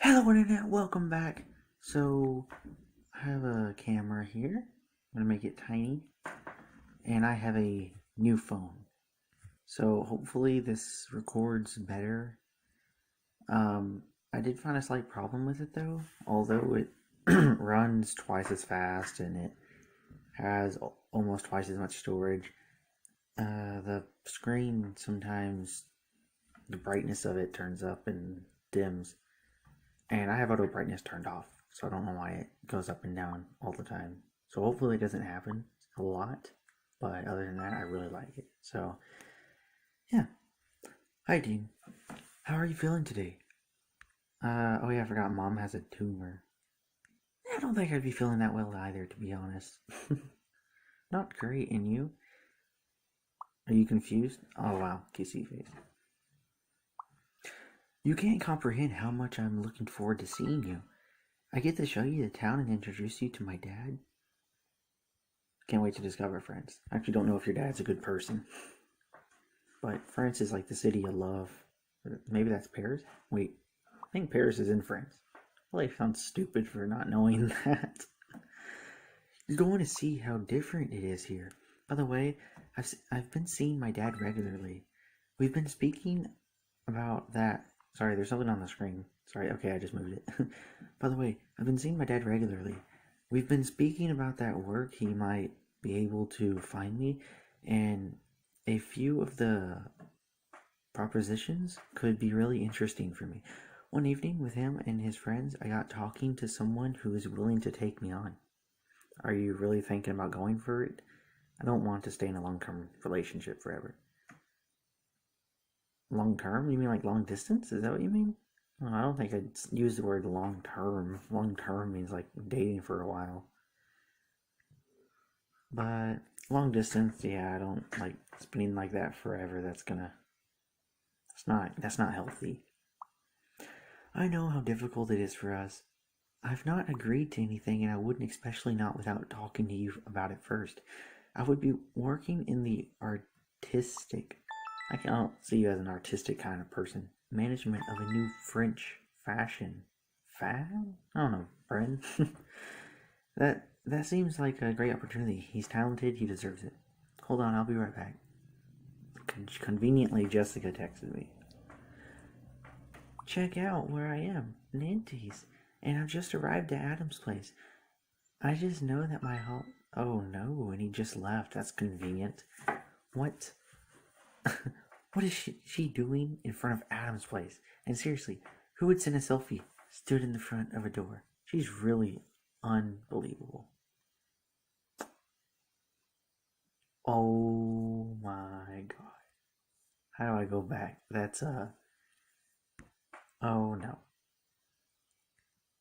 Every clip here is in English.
Hello Internet, welcome back. So, I have a camera here. I'm gonna make it tiny. And I have a new phone. So hopefully this records better. I did find a slight problem with it though. Although it runs twice as fast and it has almost twice as much storage. The screen sometimes the brightness of it turns up and dims. And I have auto brightness turned off, so I don't know why it goes up and down all the time. So hopefully it doesn't happen a lot. But other than that, I really like it. So, yeah. Hi, Dean. How are you feeling today? Oh yeah, I forgot Mom has a tumor. I don't think I'd be feeling that well either, to be honest. Not great, and you? Are you confused? Oh wow, kissy face. You can't comprehend how much I'm looking forward to seeing you. I get to show you the town and introduce you to my dad. Can't wait to discover France. I actually don't know if your dad's a good person. But France is like the city of love. Maybe that's Paris? Wait, I think Paris is in France. Well, I sound stupid for not knowing that. You're going to see how different it is here. By the way, I've been seeing my dad regularly. We've been speaking about that. Sorry, there's something on the screen. Sorry, okay, I just moved it. By the way, I've been seeing my dad regularly. We've been speaking about that work he might be able to find me, and a few of the propositions could be really interesting for me. One evening with him and his friends, I got talking to someone who is willing to take me on. Are you really thinking about going for it? I don't want to stay in a long-term relationship forever. Long-term? You mean like long distance? Is that what you mean? Oh, I don't think I'd use the word long-term. Long-term means like dating for a while. But long distance, yeah, I don't like spending like that forever. That's not healthy. I know how difficult it is for us. I've not agreed to anything, and I wouldn't, especially not without talking to you about it first. I would be working in the artistic. I can't see you as an artistic kind of person. Management of a new French fashion fad. I don't know, friend. That seems like a great opportunity. He's talented. He deserves it. Hold on, I'll be right back. Conveniently, Jessica texted me. Check out where I am, Nantes, and I've just arrived at Adam's place. I just know that my Oh no, and he just left. That's convenient. What? What is she doing in front of Adam's place? And seriously, who would send a selfie stood in the front of a door? She's really unbelievable. Oh my god. How do I go back? Oh no.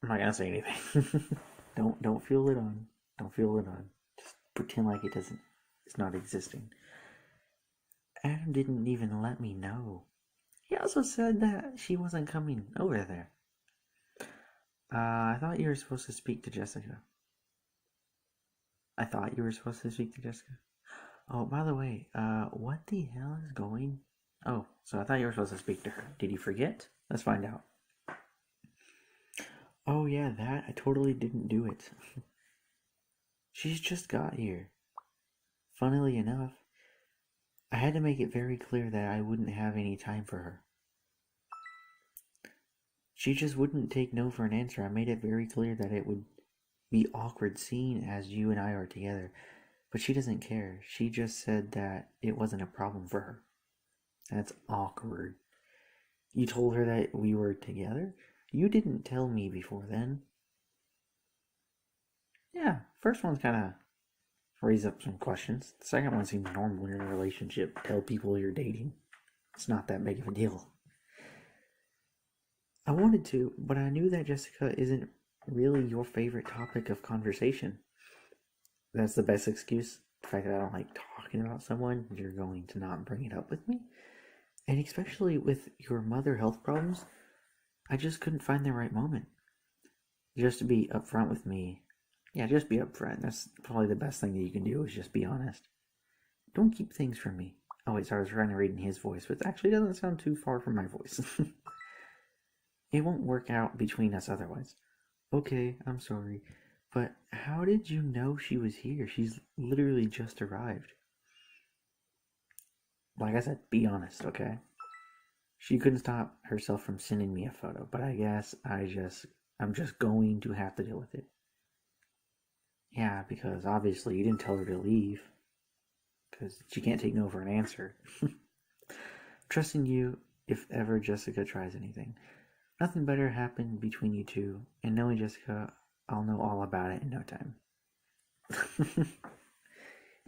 I'm not gonna say anything. Don't feel it on. Don't feel it on. Just pretend like it doesn't it's not existing. Adam didn't even let me know. He also said that she wasn't coming over there. I thought you were supposed to speak to Jessica. I thought you were supposed to speak to Jessica. Oh, by the way, what the hell is going? Oh, so I thought you were supposed to speak to her. Did you forget? Let's find out. Oh yeah, that I totally didn't do it. She's just got here. Funnily enough, I had to make it very clear that I wouldn't have any time for her. She just wouldn't take no for an answer. I made it very clear that it would be awkward seeing as you and I are together. But she doesn't care. She just said that it wasn't a problem for her. That's awkward. You told her that we were together? You didn't tell me before then. Yeah, first one's kind of raise up some questions. The second one seems normal in a relationship. Tell people you're dating. It's not that big of a deal. I wanted to, but I knew that Jessica isn't really your favorite topic of conversation. That's the best excuse. The fact that I don't like talking about someone, you're going to not bring it up with me. And especially with your mother health problems, I just couldn't find the right moment. Just to be upfront with me. Yeah, just be upfront. That's probably the best thing that you can do is just be honest. Don't keep things from me. Oh wait, sorry, I was trying to read in his voice, but it actually doesn't sound too far from my voice. It won't work out between us otherwise. Okay, I'm sorry. But how did you know she was here? She's literally just arrived. Like I said, be honest, okay? She couldn't stop herself from sending me a photo, but I guess I'm just going to have to deal with it. Yeah, because obviously you didn't tell her to leave. Because she can't take no for an answer. Trusting you if ever Jessica tries anything. Nothing better happened between you two, and knowing Jessica, I'll know all about it in no time.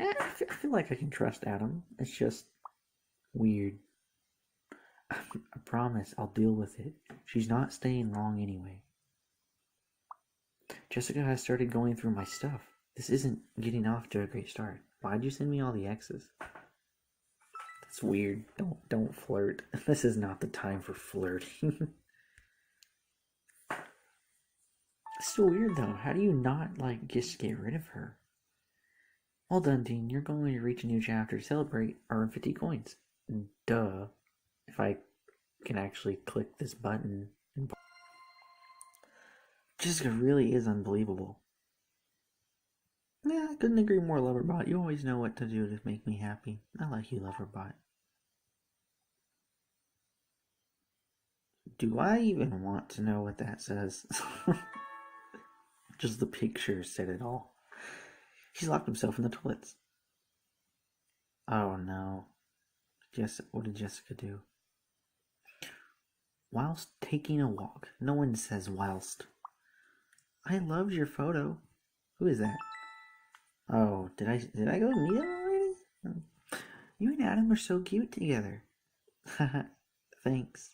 I feel like I can trust Adam. It's just weird. I promise I'll deal with it. She's not staying long anyway. Jessica has started going through my stuff. This isn't getting off to a great start. Why'd you send me all the X's? That's weird. Don't flirt. This is not the time for flirting. It's still weird though. How do you not just get rid of her? Well done, Dean. You're going to reach a new chapter to celebrate. Earn 50 coins. Duh. If I can actually click this button. Jessica really is unbelievable. Yeah, I couldn't agree more, Loverbot. You always know what to do to make me happy. I like you, Loverbot. Do I even want to know what that says? Just the picture said it all. He's locked himself in the toilets. Oh no. What did Jessica do? Whilst taking a walk. No one says whilst. I loved your photo. Who is that? Oh, did I go meet him already? You and Adam are so cute together. Thanks.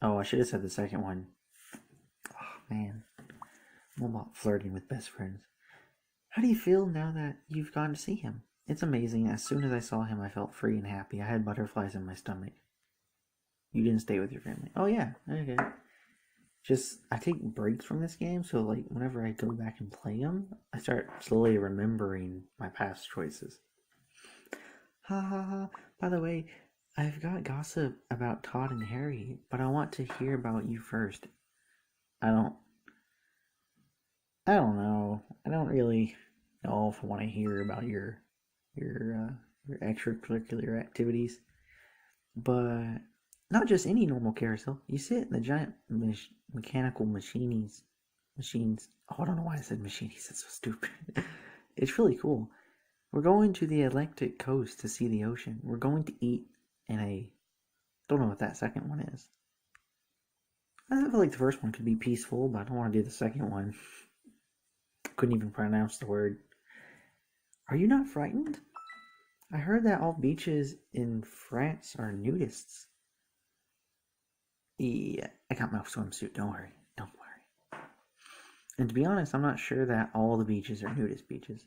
Oh, I should have said the second one. Oh man. I'm about flirting with best friends. How do you feel now that you've gone to see him? It's amazing. As soon as I saw him, I felt free and happy. I had butterflies in my stomach. You didn't stay with your family. Oh yeah, okay. I take breaks from this game, so whenever I go back and play them, I start slowly remembering my past choices. Ha ha ha. By the way, I've got gossip about Todd and Harry, but I want to hear about you first. I don't know. I don't really know if I want to hear about your extracurricular activities, but not just any normal carousel. You sit in the giant mechanical machines. Oh, I don't know why I said machines. That's so stupid. It's really cool. We're going to the Atlantic coast to see the ocean. We're going to eat in a... Don't know what that second one is. I feel like the first one could be peaceful, but I don't want to do the second one. Couldn't even pronounce the word. Are you not frightened? I heard that all beaches in France are nudists. Yeah, I got my swimsuit. Don't worry. And to be honest, I'm not sure that all the beaches are nudist beaches.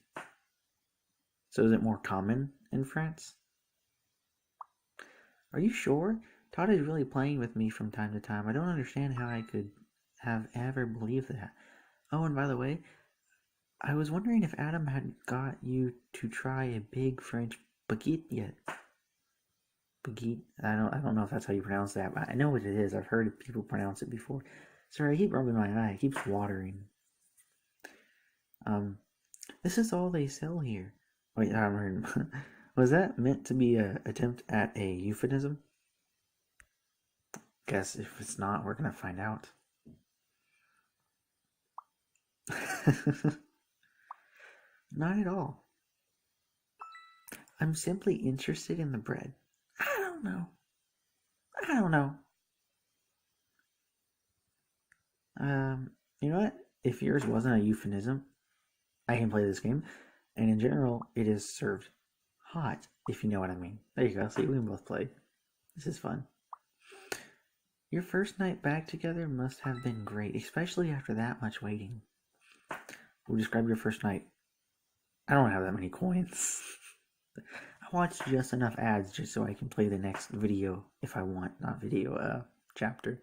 So is it more common in France? Are you sure? Todd is really playing with me from time to time. I don't understand how I could have ever believed that. Oh, and by the way, I was wondering if Adam had got you to try a big French baguette yet. Baguette? I don't know if that's how you pronounce that, but I know what it is. I've heard people pronounce it before. Sorry, I keep rubbing my eye. It keeps watering. This is all they sell here. Wait, I heard. Was that meant to be an attempt at a euphemism? Guess if it's not, we're gonna find out. Not at all. I'm simply interested in the bread. I don't know. You know what? If yours wasn't a euphemism, I can play this game. And in general, it is served hot, if you know what I mean. There you go. See, we can both play. This is fun. Your first night back together must have been great, especially after that much waiting. We'll describe your first night. I don't have that many coins. I watched just enough ads just so I can play the next video if I want. Not video, chapter.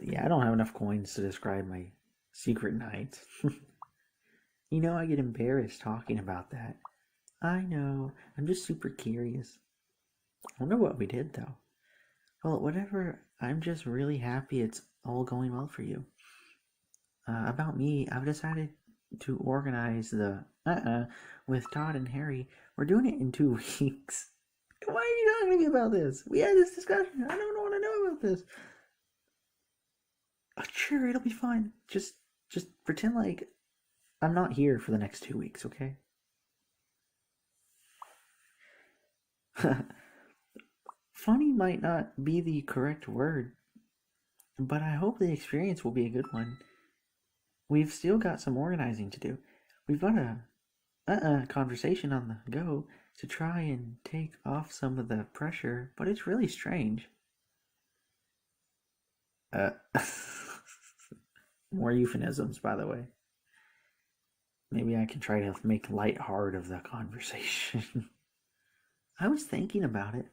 Yeah, I don't have enough coins to describe my secret night. You know, I get embarrassed talking about that. I know. I'm just super curious. I wonder what we did, though. Well, whatever. I'm just really happy it's all going well for you. About me, I've decided to organize the with Todd and Harry. We're doing it in 2 weeks. Why are you talking to me about this? We had this discussion. I don't want to know about this. Sure, it'll be fine. Just pretend like I'm not here for the next 2 weeks, okay? Funny might not be the correct word, but I hope the experience will be a good one. We've still got some organizing to do. We've got a conversation on the go to try and take off some of the pressure, but it's really strange. Uh, more euphemisms, by the way. Maybe I can try to make lighthearted of the conversation. I was thinking about it.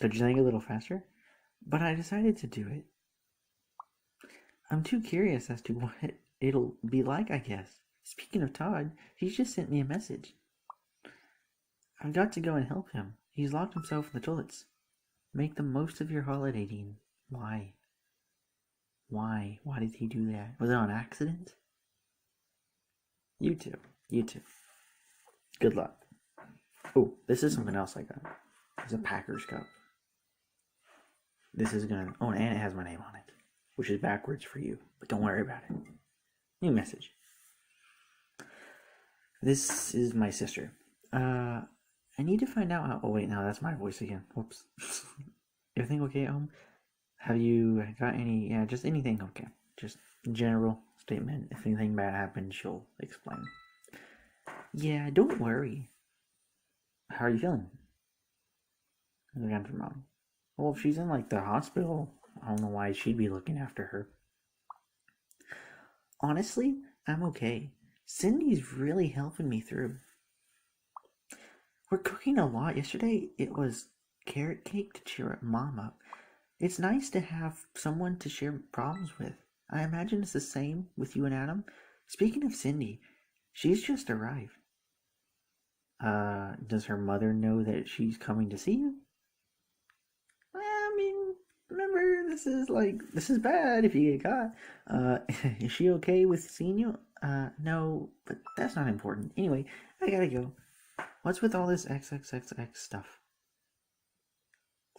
Could you think a little faster? But I decided to do it. I'm too curious as to what it'll be like, I guess. Speaking of Todd, he's just sent me a message. I've got to go and help him. He's locked himself in the toilets. Make the most of your holiday, Dean. Why? Why? Why did he do that? Was it on accident? You too. You too. Good luck. Oh, this is something else I got. It's a Packers cup. This is gonna... Oh, and it has my name on it, which is backwards for you. But don't worry about it. New message. This is my sister. I need to find out how... Oh, wait, no, that's my voice again. Whoops. Everything okay at home? Have you got any... Yeah, just anything okay. Just general statement. If anything bad happens, she'll explain. Yeah, don't worry. How are you feeling? Again from mom. Well, if she's in, like, the hospital, I don't know why she'd be looking after her. Honestly, I'm okay. Cindy's really helping me through. We're cooking a lot. Yesterday, it was carrot cake to cheer Mom up. It's nice to have someone to share problems with. I imagine it's the same with you and Adam. Speaking of Cindy, she's just arrived. Does her mother know that she's coming to see you? I mean, remember, this is bad if you get caught. Is she okay with seeing you? No, but that's not important. Anyway, I gotta go. What's with all this XXXX stuff?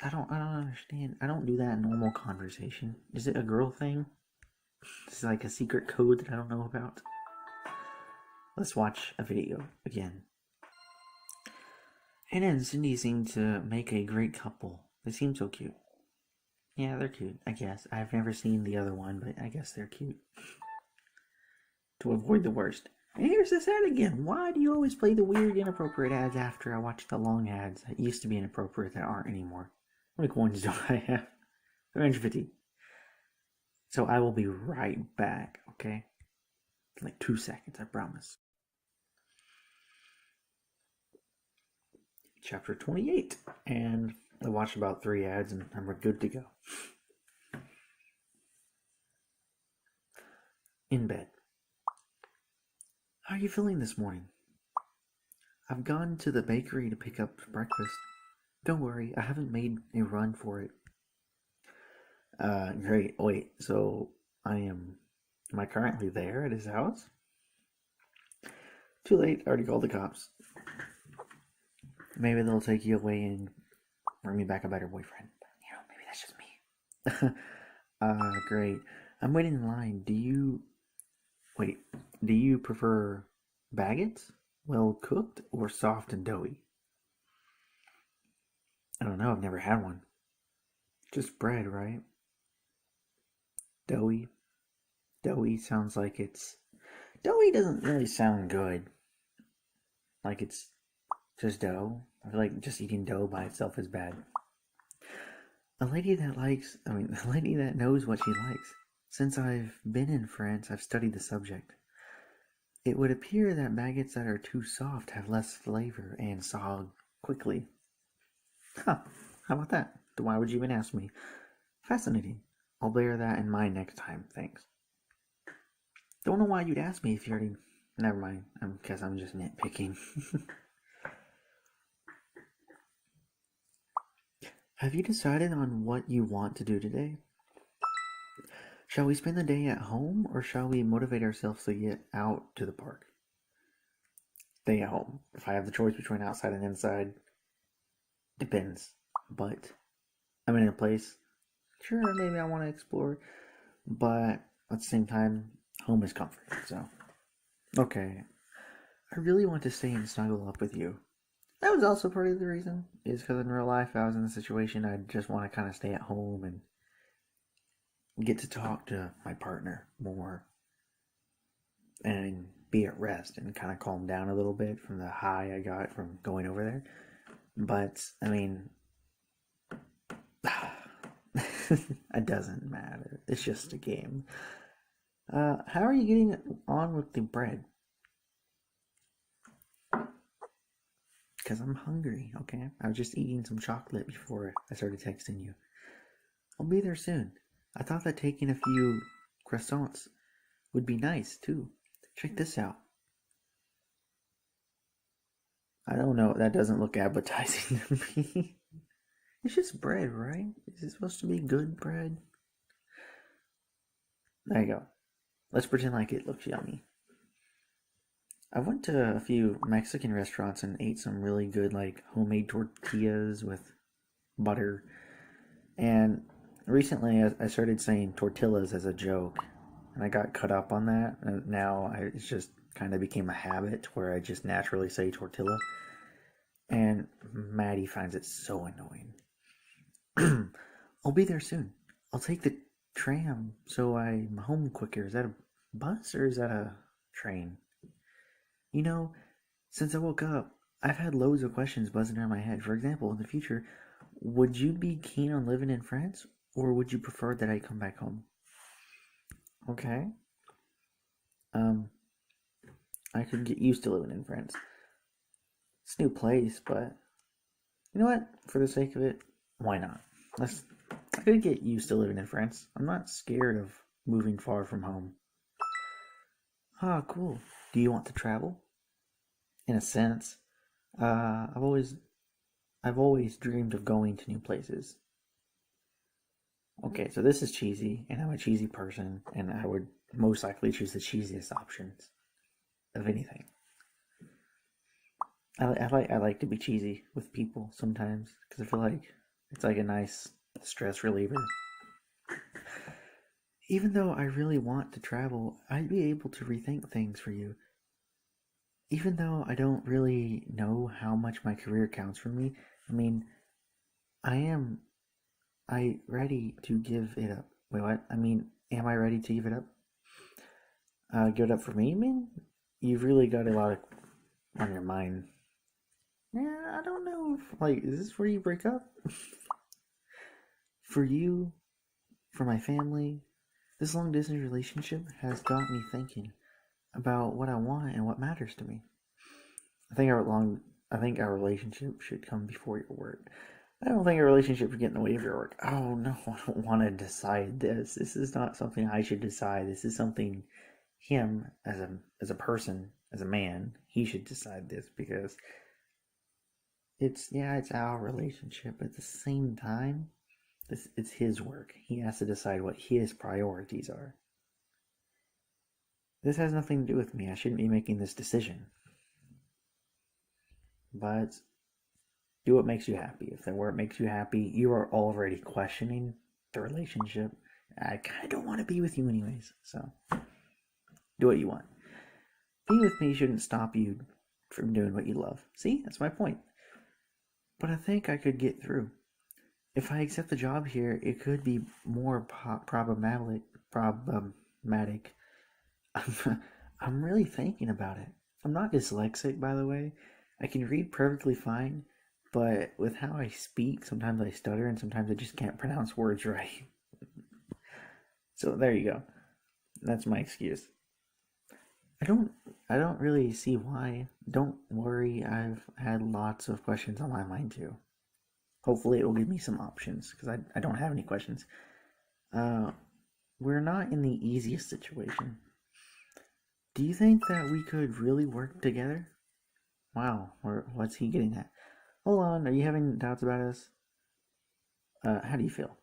I don't understand. I don't do that in normal conversation. Is it a girl thing? Is it like a secret code that I don't know about? Let's watch a video again. Anna and Cindy seem to make a great couple. They seem so cute. Yeah, they're cute, I guess. I've never seen the other one, but I guess they're cute. To avoid the worst. And here's this ad again. Why do you always play the weird, inappropriate ads after I watch the long ads that used to be inappropriate that aren't anymore? How many coins do I have? 350. So I will be right back, okay? Like 2 seconds, I promise. Chapter 28. And I watched about 3 ads and I'm good to go. In bed. How are you feeling this morning? I've gone to the bakery to pick up breakfast. Don't worry, I haven't made a run for it. Great. Wait, so am I currently there at his house? Too late, I already called the cops. Maybe they'll take you away and bring me back a better boyfriend. You know, maybe that's just me. Great. I'm waiting in line. Do you prefer baguettes? Well cooked or soft and doughy? I don't know, I've never had one. Just bread, right? Doughy. Doughy sounds like it's... Doughy doesn't really sound good. Like it's just dough. I feel like just eating dough by itself is bad. A lady that knows what she likes. Since I've been in France, I've studied the subject. It would appear that baguettes that are too soft have less flavor and sog quickly. Huh, how about that? Why would you even ask me? Fascinating. I'll bear that in mind next time, thanks. Don't know why you'd ask me if you already... Never mind, I guess I'm just nitpicking. Have you decided on what you want to do today? Shall we spend the day at home, or shall we motivate ourselves to get out to the park? Stay at home. If I have the choice between outside and inside, depends. But I'm in a place, sure, maybe I want to explore, but at the same time, home is comfort. So, okay, I really want to stay and snuggle up with you. That was also part of the reason, is because in real life, I was in a situation I just want to kind of stay at home and get to talk to my partner more and be at rest and kind of calm down a little bit from the high I got from going over there. But, I mean, it doesn't matter. It's just a game. How are you getting on with the bread? Because I'm hungry, okay? I was just eating some chocolate before I started texting you. I'll be there soon. I thought that taking a few croissants would be nice, too. Check this out. I don't know. That doesn't look appetizing to me. It's just bread, right? Is it supposed to be good bread? There you go. Let's pretend like it looks yummy. I went to a few Mexican restaurants and ate some really good, like, homemade tortillas with butter. And recently I started saying tortillas as a joke. And I got cut up on that. And now it's just kind of became a habit where I just naturally say tortilla. And Maddie finds it so annoying. I'll be there soon. I'll take the tram so I'm home quicker. Is that a bus or is that a train? You know, since I woke up, I've had loads of questions buzzing around my head. For example, in the future, would you be keen on living in France, or would you prefer that I come back home? Okay. Um, I could get used to living in France. It's a new place, but you know what? For the sake of it, why not? I could get used to living in France. I'm not scared of moving far from home. Ah, cool. Do you want to travel? In a sense, uh, I've always I've always dreamed of going to new places. Okay, so this is cheesy, and I'm a cheesy person, and I would most likely choose the cheesiest options of anything. I like to be cheesy with people sometimes because I feel like it's like a nice stress reliever. Even though I really want to travel, I'd be able to rethink things for you. Even though I don't really know how much my career counts for me, I mean, I am I ready to give it up. Wait, what? I mean, am I ready to give it up? Give it up for me, man? You've really got a lot on your mind. Yeah, I don't know if, like, is this where you break up? For you, for my family, this long distance relationship has got me thinking about what I want and what matters to me. I think our relationship should come before your work. I don't think a relationship should get in the way of your work. Oh no, I don't want to decide this. This is not something I should decide. This is something him as a person, as a man, he should decide this because it's our relationship. But at the same time, it's his work. He has to decide what his priorities are. This has nothing to do with me. I shouldn't be making this decision. But do what makes you happy. If the work makes you happy, you are already questioning the relationship. I kind of don't want to be with you anyways. So do what you want. Being with me shouldn't stop you from doing what you love. See, that's my point. But I think I could get through. If I accept the job here, it could be more problematic. Problematic. I'm really thinking about it. I'm not dyslexic, by the way. I can read perfectly fine, but with how I speak, sometimes I stutter and sometimes I just can't pronounce words right. So there you go. That's my excuse. I don't I don't really see why. Don't worry, I've had lots of questions on my mind too. Hopefully it will give me some options because I don't have any questions. Uh, we're not in the easiest situation. Do you think that we could really work together? Wow, what's he getting at? Hold on, are you having doubts about us? How do you feel?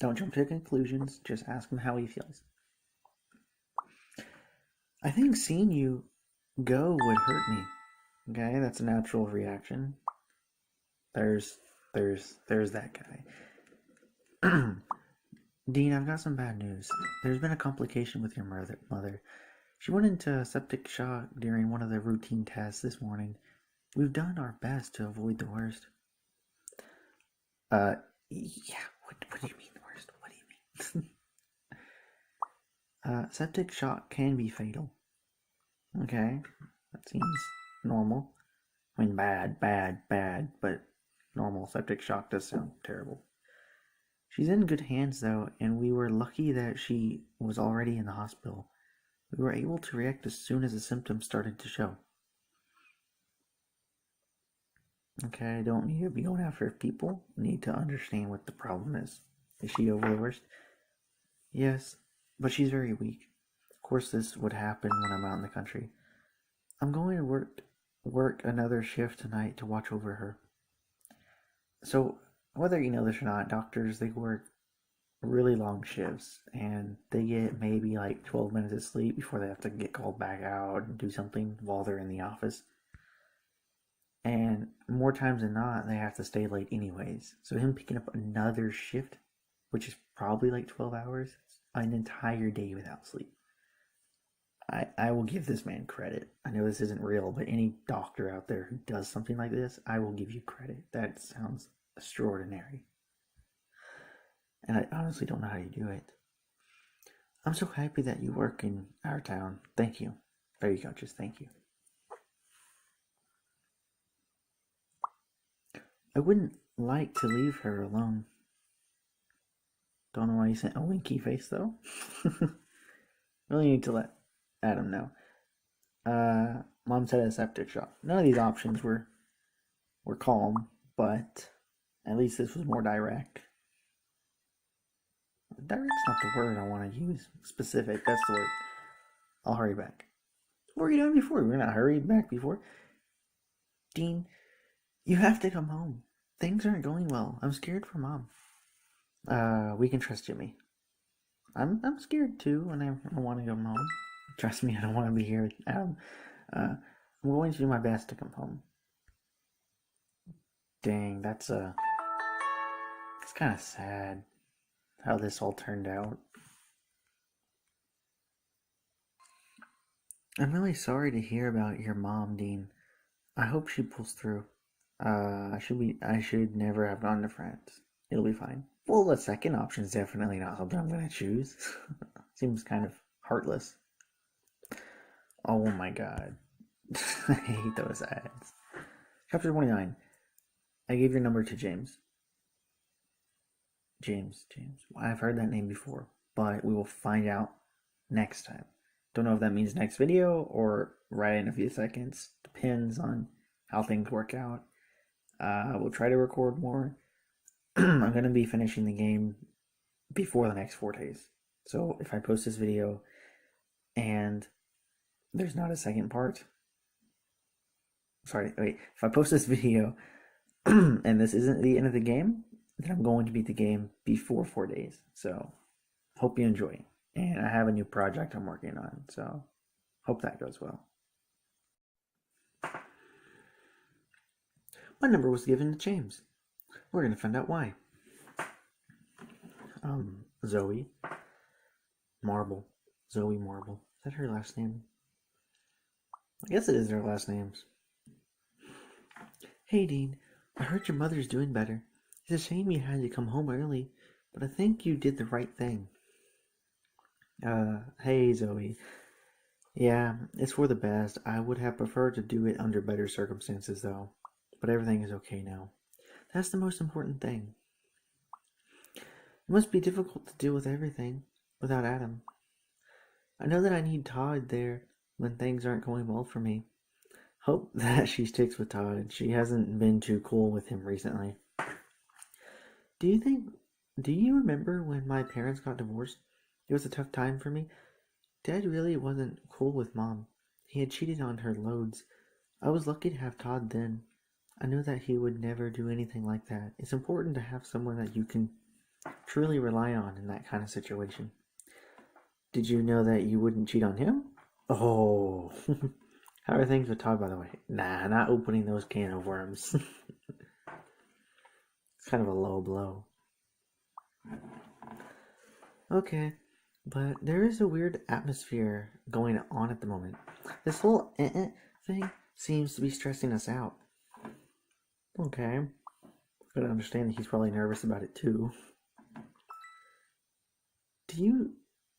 Don't jump to conclusions, just ask him how he feels. I think seeing you go would hurt me. Okay, that's a natural reaction. There's that guy. Dean, I've got some bad news. There's been a complication with your mother. She went into septic shock during one of the routine tests this morning. We've done our best to avoid the worst. Yeah, what do you mean the worst? What do you mean? Septic shock can be fatal. Okay, that seems normal. I mean, bad, but normal. Septic shock does sound terrible. She's in good hands, though, and we were lucky that she was already in the hospital. We were able to react as soon as the symptoms started to show. Okay, I don't need to be going after people. I need to understand what the problem is. Is she over the worst? Yes, but she's very weak. Of course, this would happen when I'm out in the country. I'm going to work another shift tonight to watch over her. So, whether you know this or not, doctors, they work really long shifts, and they get maybe like 12 minutes of sleep before they have to get called back out and do something while they're in the office. And more times than not, they have to stay late anyways. So him picking up another shift, which is probably like 12 hours, an entire day without sleep. I will give this man credit. I know this isn't real, but any doctor out there who does something like this, I will give you credit. That sounds extraordinary. And I honestly don't know how you do it. I'm so happy that you work in our town. Thank you. There you go, just thank you. I wouldn't like to leave her alone. Don't know why you sent a winky face, though. Really need to let Adam know. Mom said a septic shock. None of these options were calm, but at least this was more direct. Direct's not the word I want to use. Specific, that's the word. I'll hurry back. What were you doing before? We're not hurried back before. Dean, you have to come home. Things aren't going well. I'm scared for Mom. We can trust Jimmy. I'm scared too, and I want to come home. Trust me, I don't want to be here with Adam. I'm going to do my best to come home. Dang, it's kind of sad how this all turned out. I'm really sorry to hear about your mom, Dean. I hope she pulls through. I should never have gone to France. It'll be fine. Well, the second option is definitely not something I'm gonna choose. Seems kind of heartless. Oh my god. I hate those ads. Chapter 29. I gave your number to James. James. I've heard that name before, but we will find out next time. Don't know if that means next video or right in a few seconds. Depends on how things work out. We'll try to record more. I'm going to be finishing the game before the next 4 days. So if I post this video and there's not a second part, if I post this video and this isn't the end of the game, then I'm going to beat the game before 4 days. So hope you enjoy. And I have a new project I'm working on, so hope that goes well. My number was given to James. We're going to find out why. Zoe Marble. Zoe Marble. Is that her last name? I guess it is their last names. Hey, Dean. I heard your mother's doing better. It's a shame you had to come home early, but I think you did the right thing. Hey, Zoe. Yeah, it's for the best. I would have preferred to do it under better circumstances, though. But everything is okay now. That's the most important thing. It must be difficult to deal with everything without Adam. I know that I need Todd there when things aren't going well for me. Hope that she sticks with Todd. She hasn't been too cool with him recently. Do you remember when my parents got divorced? It was a tough time for me. Dad really wasn't cool with Mom. He had cheated on her loads. I was lucky to have Todd then. I know that he would never do anything like that. It's important to have someone that you can truly rely on in that kind of situation. Did you know that you wouldn't cheat on him? Oh, how are things with Todd, by the way? Nah, not opening those can of worms. It's kind of a low blow. Okay, but there is a weird atmosphere going on at the moment. This whole thing seems to be stressing us out. Okay, but I understand that he's probably nervous about it too. Do you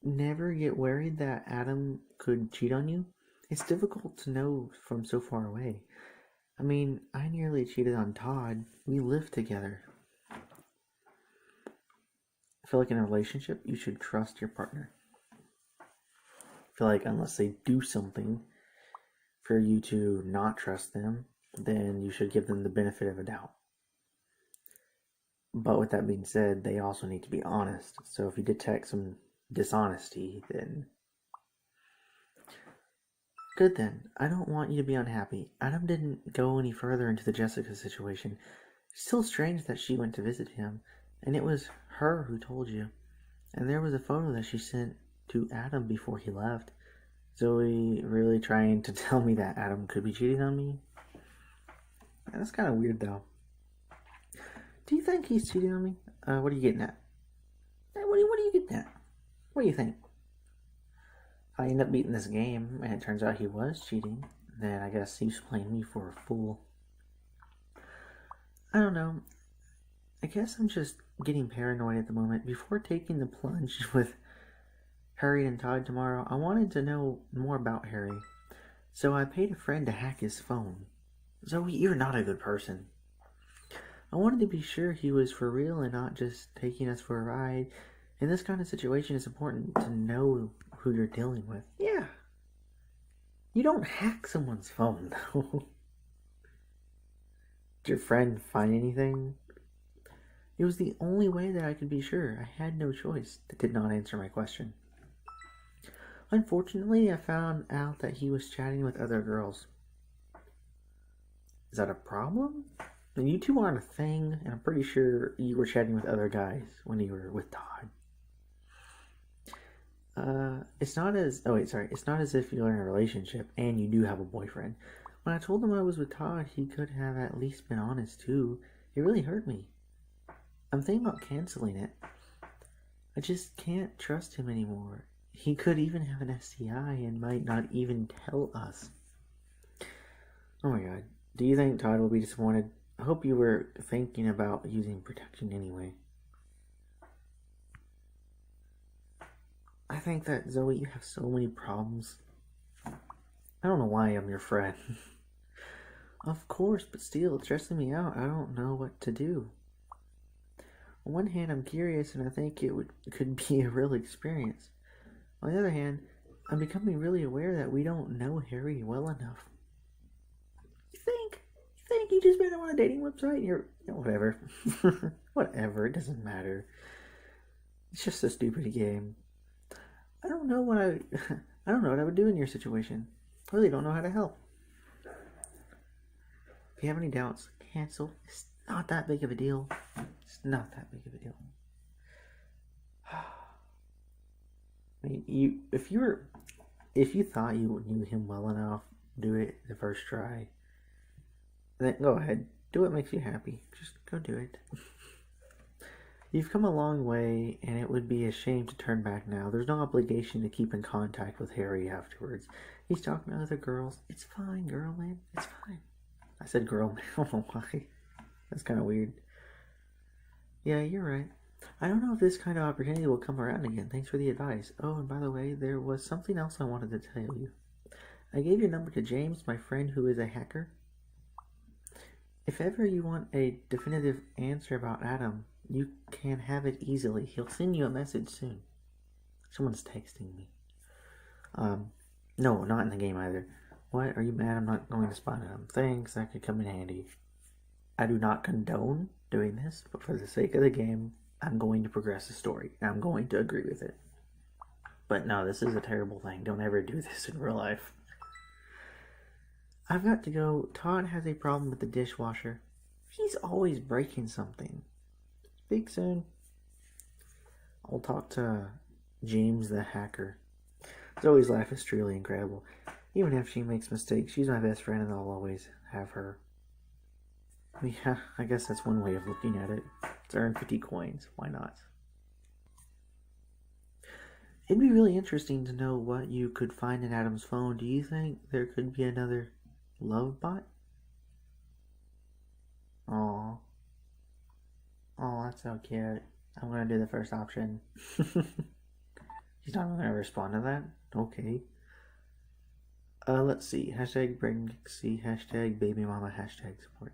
never get worried that Adam could cheat on you? It's difficult to know from so far away. I mean, I nearly cheated on Todd. We lived together. I feel like in a relationship, you should trust your partner. I feel like unless they do something for you to not trust them, then you should give them the benefit of a doubt. But with that being said, they also need to be honest. So if you detect some dishonesty, then good then. I don't want you to be unhappy. Adam didn't go any further into the Jessica situation. It's still strange that she went to visit him, and it was her who told you. And there was a photo that she sent to Adam before he left. Zoe really trying to tell me that Adam could be cheating on me? That's kind of weird, though. Do you think he's cheating on me? What are you getting at? What are you getting at? What do you think? If I end up beating this game and it turns out he was cheating, then I guess he's playing me for a fool. I don't know. I guess I'm just getting paranoid at the moment. Before taking the plunge with Harry and Todd tomorrow, I wanted to know more about Harry. So I paid a friend to hack his phone. Zoe, you're not a good person. I wanted to be sure he was for real and not just taking us for a ride. In this kind of situation, it's important to know who you're dealing with. Yeah. You don't hack someone's phone, though. Did your friend find anything? It was the only way that I could be sure. I had no choice. That did not answer my question. Unfortunately, I found out that he was chatting with other girls. Is that a problem? And you two aren't a thing, and I'm pretty sure you were chatting with other guys when you were with Todd. It's not as if you're in a relationship and you do have a boyfriend. When I told him I was with Todd, he could have at least been honest too. It really hurt me. I'm thinking about canceling it. I just can't trust him anymore. He could even have an STI and might not even tell us. Oh my god. Do you think Todd will be disappointed? I hope you were thinking about using protection anyway. I think that, Zoe, you have so many problems. I don't know why I'm your friend. Of course, but still, it's stressing me out. I don't know what to do. On one hand, I'm curious and I think it could be a real experience. On the other hand, I'm becoming really aware that we don't know Harry well enough. You think you just met him on a dating website? Whatever. Whatever, it doesn't matter. It's just a stupid game. I don't know what I would do in your situation. I really don't know how to help. If you have any doubts, cancel. It's not that big of a deal. It's not that big of a deal. I mean, if you thought you knew him well enough, do it the first try. Then go ahead. Do what makes you happy. Just go do it. You've come a long way, and it would be a shame to turn back now. There's no obligation to keep in contact with Harry afterwards. He's talking to other girls. It's fine, girl, man. It's fine. I said girl, man. I don't know why. That's kind of weird. Yeah, you're right. I don't know if this kind of opportunity will come around again. Thanks for the advice. Oh, and by the way, there was something else I wanted to tell you. I gave your number to James, my friend who is a hacker. If ever you want a definitive answer about Adam, you can have it easily. He'll send you a message soon. Someone's texting me. No, not in the game either. What? Are you mad I'm not going to spot Adam? Thanks, that could come in handy. I do not condone doing this, but for the sake of the game, I'm going to progress the story. I'm going to agree with it. But no, this is a terrible thing. Don't ever do this in real life. I've got to go. Todd has a problem with the dishwasher. He's always breaking something. Speak soon. I'll talk to James the hacker. Zoe's laugh is truly incredible. Even if she makes mistakes, she's my best friend and I'll always have her. Yeah, I guess that's one way of looking at it. It's earned 50 coins. Why not? It'd be really interesting to know what you could find in Adam's phone. Do you think there could be another love bot? Aw. Oh, that's so cute. I'm gonna do the first option. He's not gonna respond to that? Okay. Let's see. Hashtag pregnancy, hashtag baby mama, hashtag support.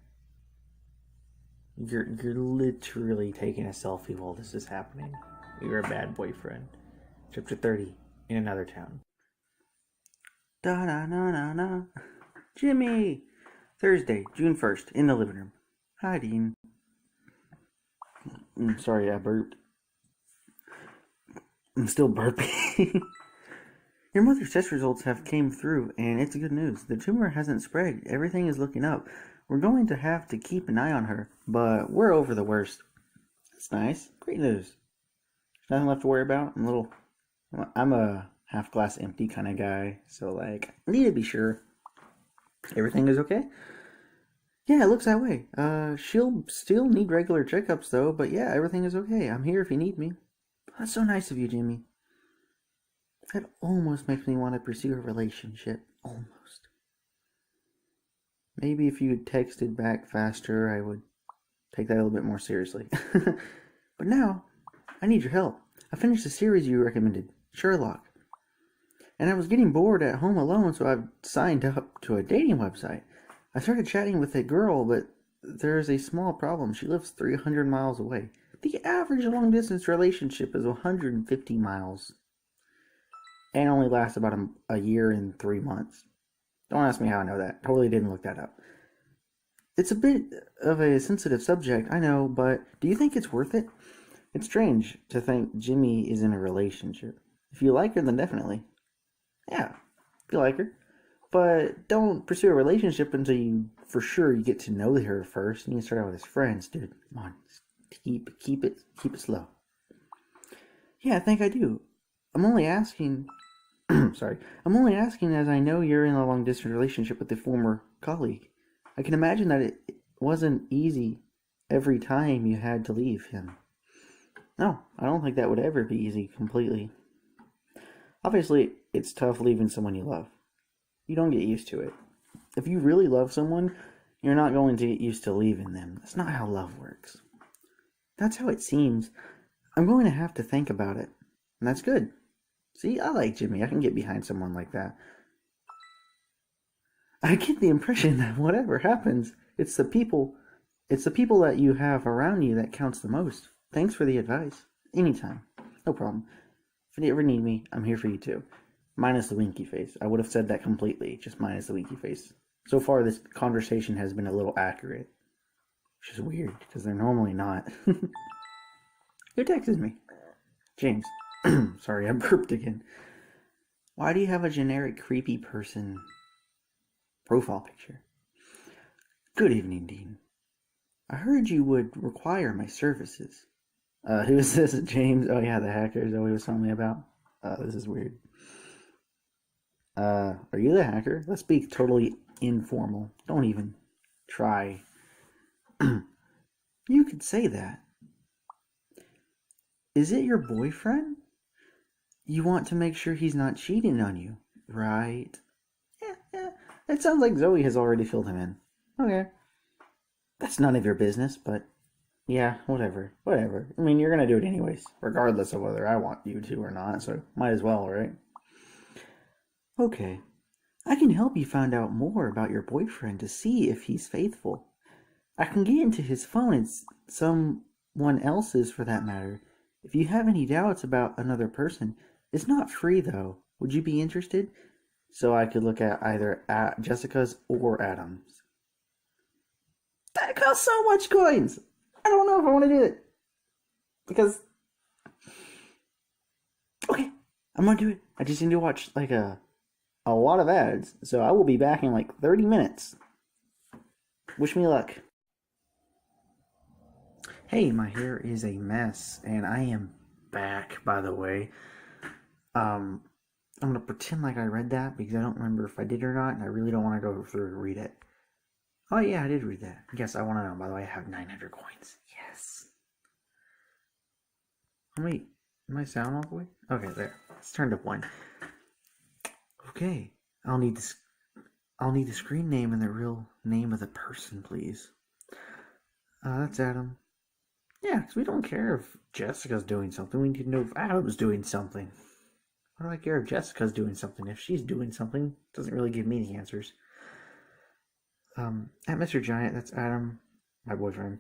You're literally taking a selfie while this is happening. You're a bad boyfriend. Chapter 30, in another town. Da da na na na. Jimmy! Thursday, June 1st, in the living room. Hi, Dean. Sorry, I burped. I'm still burping. Your mother's test results have came through, and it's good news. The tumor hasn't spread. Everything is looking up. We're going to have to keep an eye on her, but we're over the worst. That's nice. Great news. There's nothing left to worry about. I'm a half glass empty kind of guy, so I need to be sure everything is okay. Yeah, it looks that way. She'll still need regular checkups though, but yeah, everything is okay. I'm here if you need me. That's so nice of you, Jimmy. That almost makes me want to pursue a relationship. Almost. Maybe if you had texted back faster, I would take that a little bit more seriously. But now, I need your help. I finished the series you recommended, Sherlock. And I was getting bored at home alone, so I've signed up to a dating website. I started chatting with a girl, but there's a small problem. She lives 300 miles away. The average long-distance relationship is 150 miles. And only lasts about a year and 3 months. Don't ask me how I know that. Totally didn't look that up. It's a bit of a sensitive subject, I know, but do you think it's worth it? It's strange to think Jimmy is in a relationship. If you like her, then definitely. Yeah, if you like her. But don't pursue a relationship until you, for sure, you get to know her first. You need to start out with his friends, dude. Come on, keep it slow. Yeah, I think I do. I'm only asking. Sorry, I'm only asking as I know you're in a long distance relationship with a former colleague. I can imagine that it wasn't easy every time you had to leave him. No, I don't think that would ever be easy completely. Obviously, it's tough leaving someone you love. You don't get used to it. If you really love someone, you're not going to get used to leaving them. That's not how love works. That's how it seems. I'm going to have to think about it. And that's good. See, I like Jimmy. I can get behind someone like that. I get the impression that whatever happens, it's the people that you have around you that counts the most. Thanks for the advice. Anytime. No problem. If you ever need me, I'm here for you too. Minus the winky face. I would have said that completely, just minus the winky face. So far, this conversation has been a little accurate. Which is weird, because they're normally not. Who texted me? James. Sorry, I burped again. Why do you have a generic creepy person profile picture? Good evening, Dean. I heard you would require my services. Who is this? James? Oh yeah, the hacker Zoe was telling me about. This is weird. Are you the hacker? Let's be totally informal. Don't even try. You could say that. Is it your boyfriend? You want to make sure he's not cheating on you, right? Yeah. It sounds like Zoe has already filled him in. Okay. That's none of your business, but yeah, whatever. I mean, you're gonna do it anyways, regardless of whether I want you to or not, so might as well, right? Okay. I can help you find out more about your boyfriend to see if he's faithful. I can get into his phone and someone else's for that matter. If you have any doubts about another person, it's not free though. Would you be interested? So I could look at either at Jessica's or Adam's. That costs so much coins! I don't know if I want to do it. Because... Okay, I'm gonna do it. I just need to watch a lot of ads, so I will be back in like 30 minutes. Wish me luck. Hey, my hair is a mess, and I am back, by the way. Um, I'm gonna pretend like I read that because I don't remember if I did or not, and I really don't want to go through and read it. Oh yeah, I did read that. Yes, I want to know. By the way, I have 900 coins. Yes. How many? Am I sound all the way? Okay, there. It's turned up one. Okay, I'll need this. I'll need the screen name and the real name of the person, please. That's Adam. Yeah, because we don't care if Jessica's doing something. We need to know if Adam's doing something. Why do I care if Jessica's doing something? If she's doing something, it doesn't really give me the answers. At Mr. Giant, that's Adam, my boyfriend.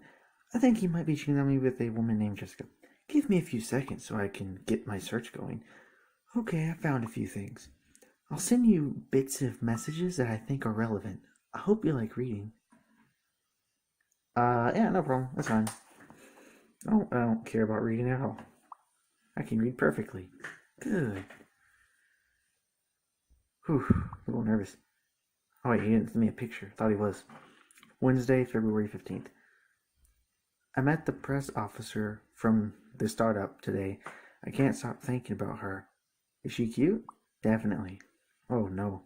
I think he might be cheating on me with a woman named Jessica. Give me a few seconds so I can get my search going. Okay, I found a few things. I'll send you bits of messages that I think are relevant. I hope you like reading. Yeah, no problem. That's fine. I don't care about reading at all. I can read perfectly. Good. Whew, a little nervous. Oh wait, he didn't send me a picture. Thought he was. Wednesday, February 15th. I met the press officer from the startup today. I can't stop thinking about her. Is she cute? Definitely. Oh no.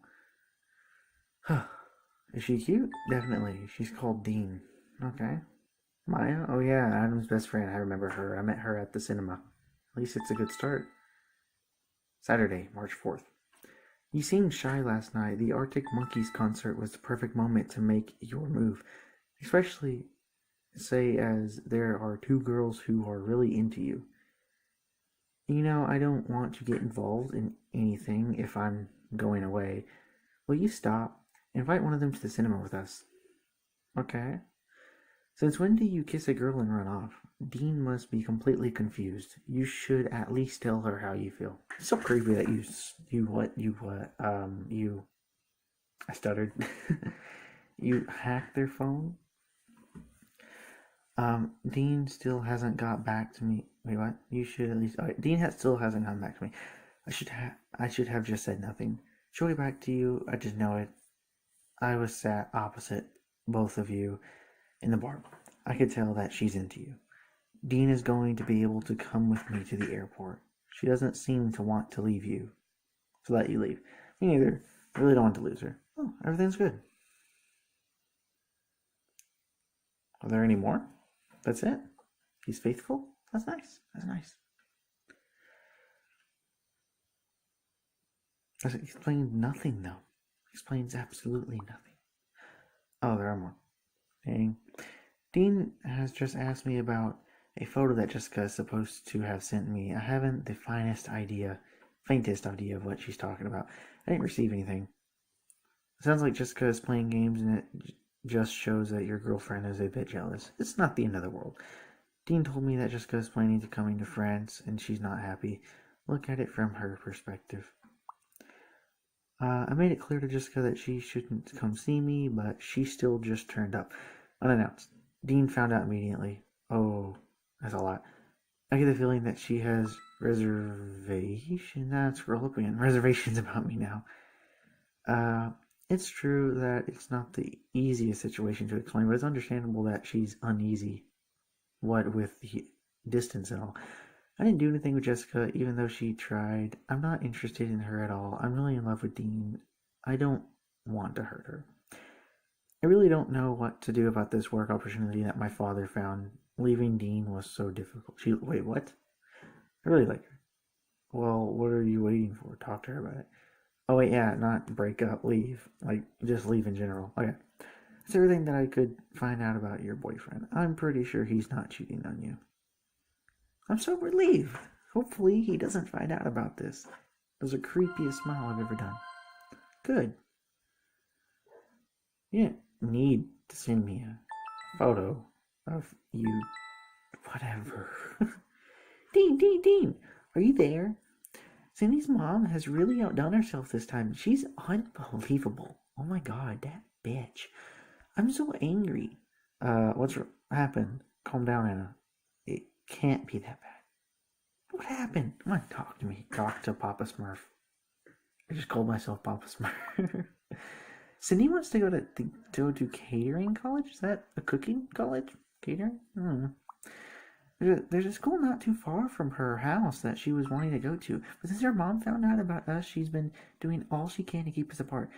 Is she cute? Definitely. She's called Dean. Okay. Maya? Oh yeah, Adam's best friend. I remember her. I met her at the cinema. At least it's a good start. Saturday, March 4th. You seemed shy last night. The Arctic Monkeys concert was the perfect moment to make your move. Especially, say, as there are two girls who are really into you. You know, I don't want to get involved in anything if I'm going away. Will you stop? Invite one of them to the cinema with us. Okay. Since when do you kiss a girl and run off? Dean must be completely confused. You should at least tell her how you feel. It's so creepy that I stuttered. You hacked their phone? Dean still hasn't got back to me. Wait, what? You should at least. Dean still hasn't gotten back to me. I should have just said nothing. She'll get back to you. I just know it. I was sat opposite both of you in the bar. I could tell that she's into you. Dean is going to be able to come with me to the airport. She doesn't seem to want to leave you. To let you leave. Me neither. I really don't want to lose her. Oh, everything's good. Are there any more? That's it? He's faithful? That's nice. That's nice. That explains nothing, though. Explains absolutely nothing. Oh, there are more. Dang. Dean has just asked me about a photo that Jessica is supposed to have sent me. I haven't the faintest idea of what she's talking about. I didn't receive anything. It sounds like Jessica is playing games and it just shows that your girlfriend is a bit jealous. It's not the end of the world. Dean told me that Jessica is planning to coming to France and she's not happy. Look at it from her perspective. I made it clear to Jessica that she shouldn't come see me, but she still just turned up, unannounced. Dean found out immediately. Oh, that's a lot. I get the feeling that she has reservations about me now. It's true that it's not the easiest situation to explain, but it's understandable that she's uneasy. What with the distance and all. I didn't do anything with Jessica, even though she tried. I'm not interested in her at all. I'm really in love with Dean. I don't want to hurt her. I really don't know what to do about this work opportunity that my father found. Leaving Dean was so difficult. Wait, what? I really like her. Well, what are you waiting for? Talk to her about it. Oh wait, yeah, not break up, leave. Like, just leave in general. Okay. That's everything that I could find out about your boyfriend. I'm pretty sure he's not cheating on you. I'm so relieved. Hopefully he doesn't find out about this. It was the creepiest smile I've ever done. Good. You didn't need to send me a photo of you. Whatever. Dean, are you there? Cindy's mom has really outdone herself this time. She's unbelievable. Oh my god, that bitch. I'm so angry. What's happened? Calm down, Anna. It can't be that bad. What happened? Come on, talk to me. Talk to Papa Smurf. I just called myself Papa Smart. Cindy wants to go to catering college. Is that a cooking college? Catering? I don't know. There's a school not too far from her house that she was wanting to go to. But since her mom found out about us, she's been doing all she can to keep us apart.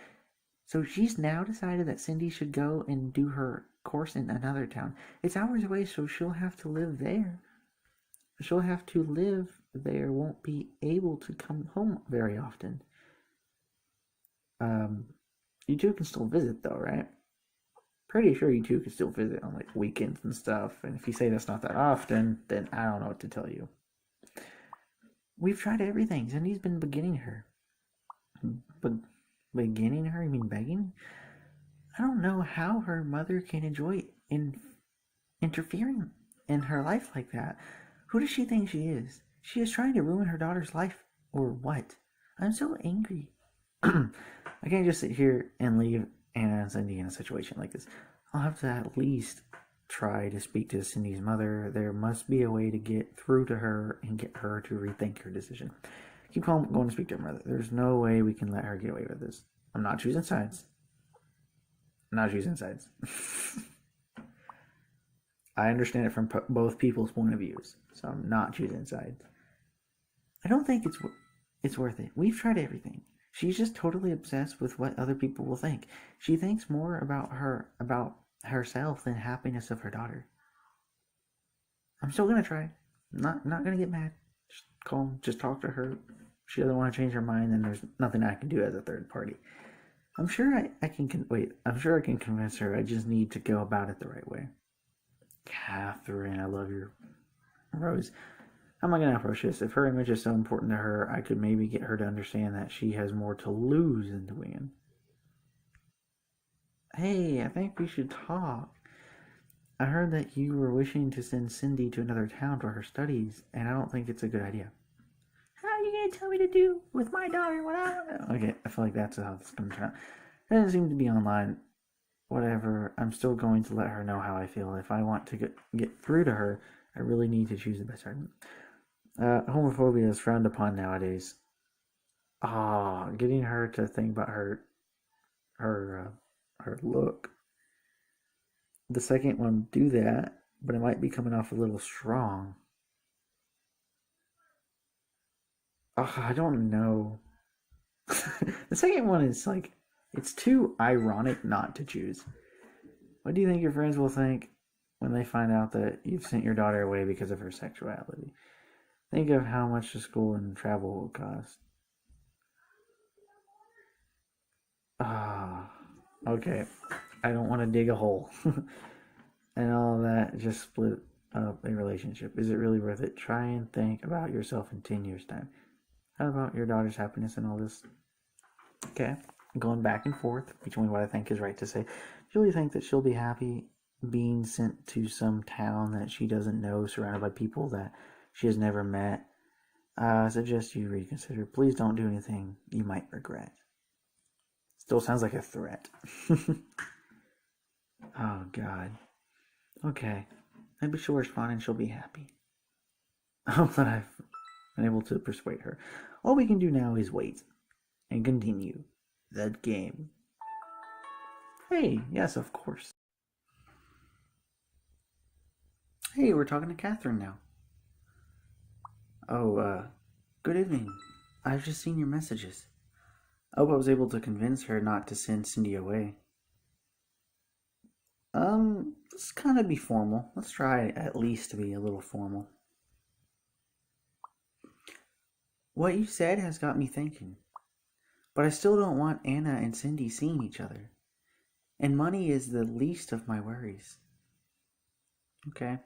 So she's now decided that Cindy should go and do her course in another town. It's hours away, so she'll have to live there. Won't be able to come home very often. You two can still visit though, right? Pretty sure you two can still visit on like weekends and stuff. And if you say that's not that often, then I don't know what to tell you. We've tried everything. Cindy's been beginning her. But beginning her? You mean begging? I don't know how her mother can enjoy interfering in her life like that. Who does she think she is? She is trying to ruin her daughter's life, or what? I'm so angry. I can't just sit here and leave Anna and Cindy in a situation like this. I'll have to at least try to speak to Cindy's mother. There must be a way to get through to her and get her to rethink her decision. Keep calm, going to speak to her mother. There's no way we can let her get away with this. I'm not choosing sides. I understand it from both people's point of views, so I'm not choosing sides. I don't think it's worth it. We've tried everything. She's just totally obsessed with what other people will think. She thinks more about herself than happiness of her daughter. I'm still gonna try. Not gonna get mad. Just calm. Just talk to her. If she doesn't want to change her mind, then there's nothing I can do as a third party. I'm sure I can wait. I'm sure I can convince her. I just need to go about it the right way. Catherine, I love your Rose. How am I going to approach this? If her image is so important to her, I could maybe get her to understand that she has more to lose than to win. Hey, I think we should talk. I heard that you were wishing to send Cindy to another town for her studies, and I don't think it's a good idea. How are you going to tell me to do with my daughter what I don't know? Okay, I feel like that's how it's going to turn out. It doesn't seem to be online. Whatever, I'm still going to let her know how I feel. If I want to get through to her, I really need to choose the best argument. Homophobia is frowned upon nowadays. Getting her to think about her look. The second one do that, but it might be coming off a little strong. I don't know. The second one is like, it's too ironic not to choose. What do you think your friends will think when they find out that you've sent your daughter away because of her sexuality? Think of how much the school and travel will cost. Okay. I don't want to dig a hole. And all of that just split up a relationship. Is it really worth it? Try and think about yourself in 10 years' time. How about your daughter's happiness and all this? Okay. Going back and forth between what I think is right to say. Do you really think that she'll be happy being sent to some town that she doesn't know, surrounded by people that she has never met? I suggest you reconsider. Please don't do anything you might regret. Still sounds like a threat. Oh, God. Okay. Maybe she'll respond and she'll be happy. I hope that I've been able to persuade her. All we can do now is wait and continue that game. Hey, yes, of course. Hey, we're talking to Catherine now. Oh, good evening. I've just seen your messages. I hope I was able to convince her not to send Cindy away. Let's kind of be formal. Let's try at least to be a little formal. What you said has got me thinking. But I still don't want Anna and Cindy seeing each other. And money is the least of my worries. Okay,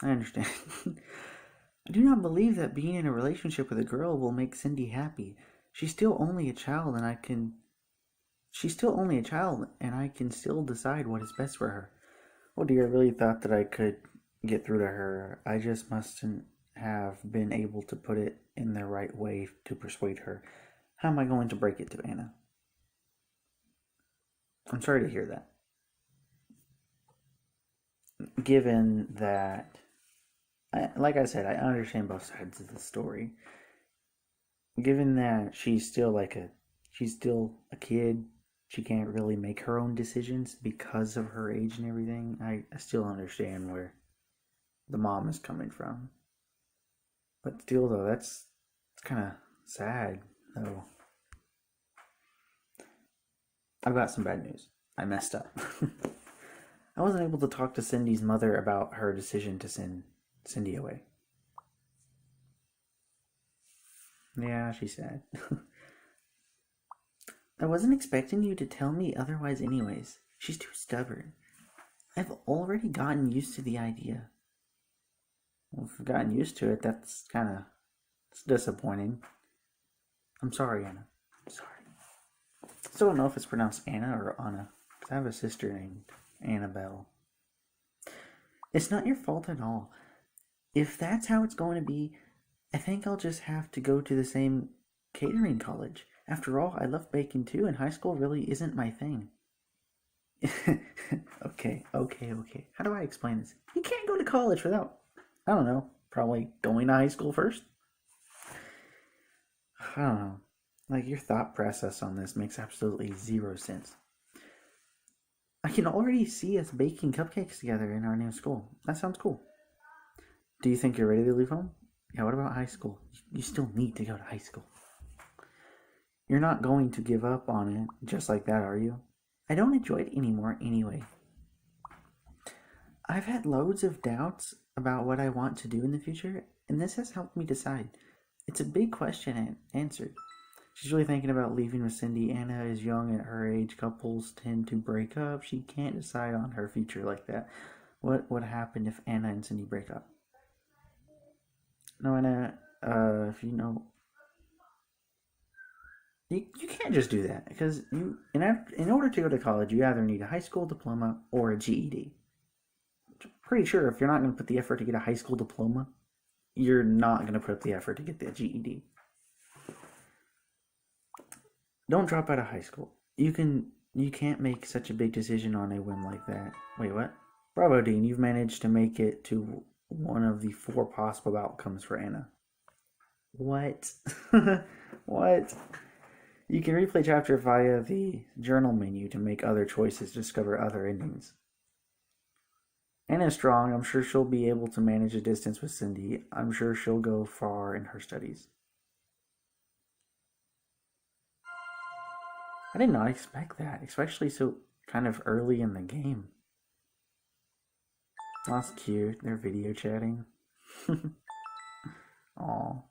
I understand. I do not believe that being in a relationship with a girl will make Cindy happy. She's still only a child and I can still decide what is best for her. Oh dear, I really thought that I could get through to her. I just mustn't have been able to put it in the right way to persuade her. How am I going to break it to Anna? I'm sorry to hear that. Given that, like I said, I understand both sides of the story. Given that she's still like a she's still a kid. She can't really make her own decisions because of her age and everything. I still understand where the mom is coming from. But still, though, that's kind of sad, though. I've got some bad news. I messed up. I wasn't able to talk to Cindy's mother about her decision to send Cindy away. Yeah, she said. I wasn't expecting you to tell me otherwise, anyways. She's too stubborn. I've already gotten used to the idea. Well, if I've gotten used to it, that's kind of disappointing. I'm sorry, Anna. I'm sorry. Still don't know if it's pronounced Anna or Anna, because I have a sister named Annabelle. It's not your fault at all. If that's how it's going to be, I think I'll just have to go to the same catering college. After all, I love baking too, and high school really isn't my thing. Okay. How do I explain this? You can't go to college without, I don't know, probably going to high school first? I don't know. Like, your thought process on this makes absolutely zero sense. I can already see us baking cupcakes together in our new school. That sounds cool. Do you think you're ready to leave home? Yeah, what about high school? You still need to go to high school. You're not going to give up on it just like that, are you? I don't enjoy it anymore anyway. I've had loads of doubts about what I want to do in the future, and this has helped me decide. It's a big question and answered. She's really thinking about leaving with Cindy. Anna is young at her age. Couples tend to break up. She can't decide on her future like that. What would happen if Anna and Cindy break up? No, Anna, if you know, you can't just do that because in order to go to college, you either need a high school diploma or a GED. Pretty sure if you're not going to put the effort to get a high school diploma, you're not going to put up the effort to get the GED. Don't drop out of high school. You can't make such a big decision on a whim like that. Wait, what? Bravo, Dean. You've managed to make it to one of the 4 possible outcomes for Anna. What? What? You can replay chapter via the journal menu to make other choices, discover other endings. Anna's strong. I'm sure she'll be able to manage a distance with Cindy. I'm sure she'll go far in her studies. I did not expect that, especially so kind of early in the game. That's cute. They're video chatting. Aww.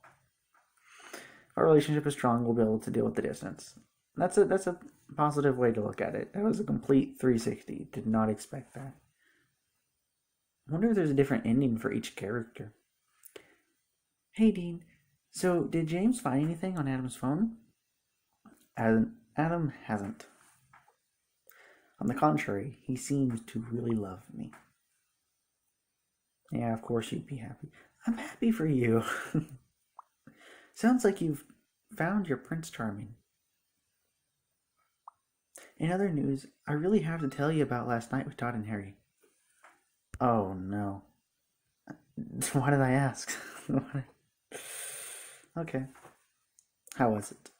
Our relationship is strong. We'll be able to deal with the distance. That's a positive way to look at it. That was a complete 360. Did not expect that. I wonder if there's a different ending for each character. Hey, Dean. So, did James find anything on Adam's phone? Adam hasn't. On the contrary, he seems to really love me. Yeah, of course you'd be happy. I'm happy for you. Sounds like you've found your Prince Charming. In other news, I really have to tell you about last night with Todd and Harry. Oh, no. Why did I ask? Okay. How was it?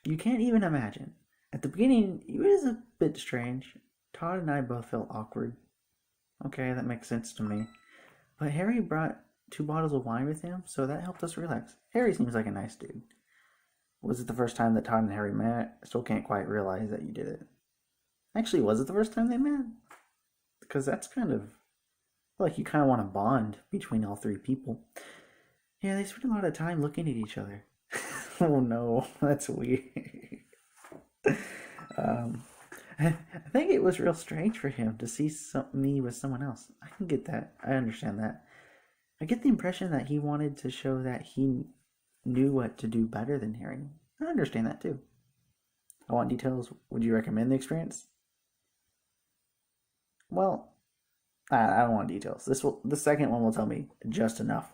You can't even imagine. At the beginning, it was a bit strange. Todd and I both felt awkward. Okay, that makes sense to me. But Harry brought 2 bottles of wine with him, so that helped us relax. Harry seems like a nice dude. Was it the first time that Todd and Harry met? I still can't quite realize that you did it. Actually, was it the first time they met? Because that's kind of like you kind of want to bond between all 3 people. Yeah, they spent a lot of time looking at each other. Oh no, that's weird. I think it was real strange for him to see me with someone else. I can get that. I understand that. I get the impression that he wanted to show that he knew what to do better than Harry. I understand that too. I want details. Would you recommend the experience? Well, I don't want details. The second one will tell me just enough.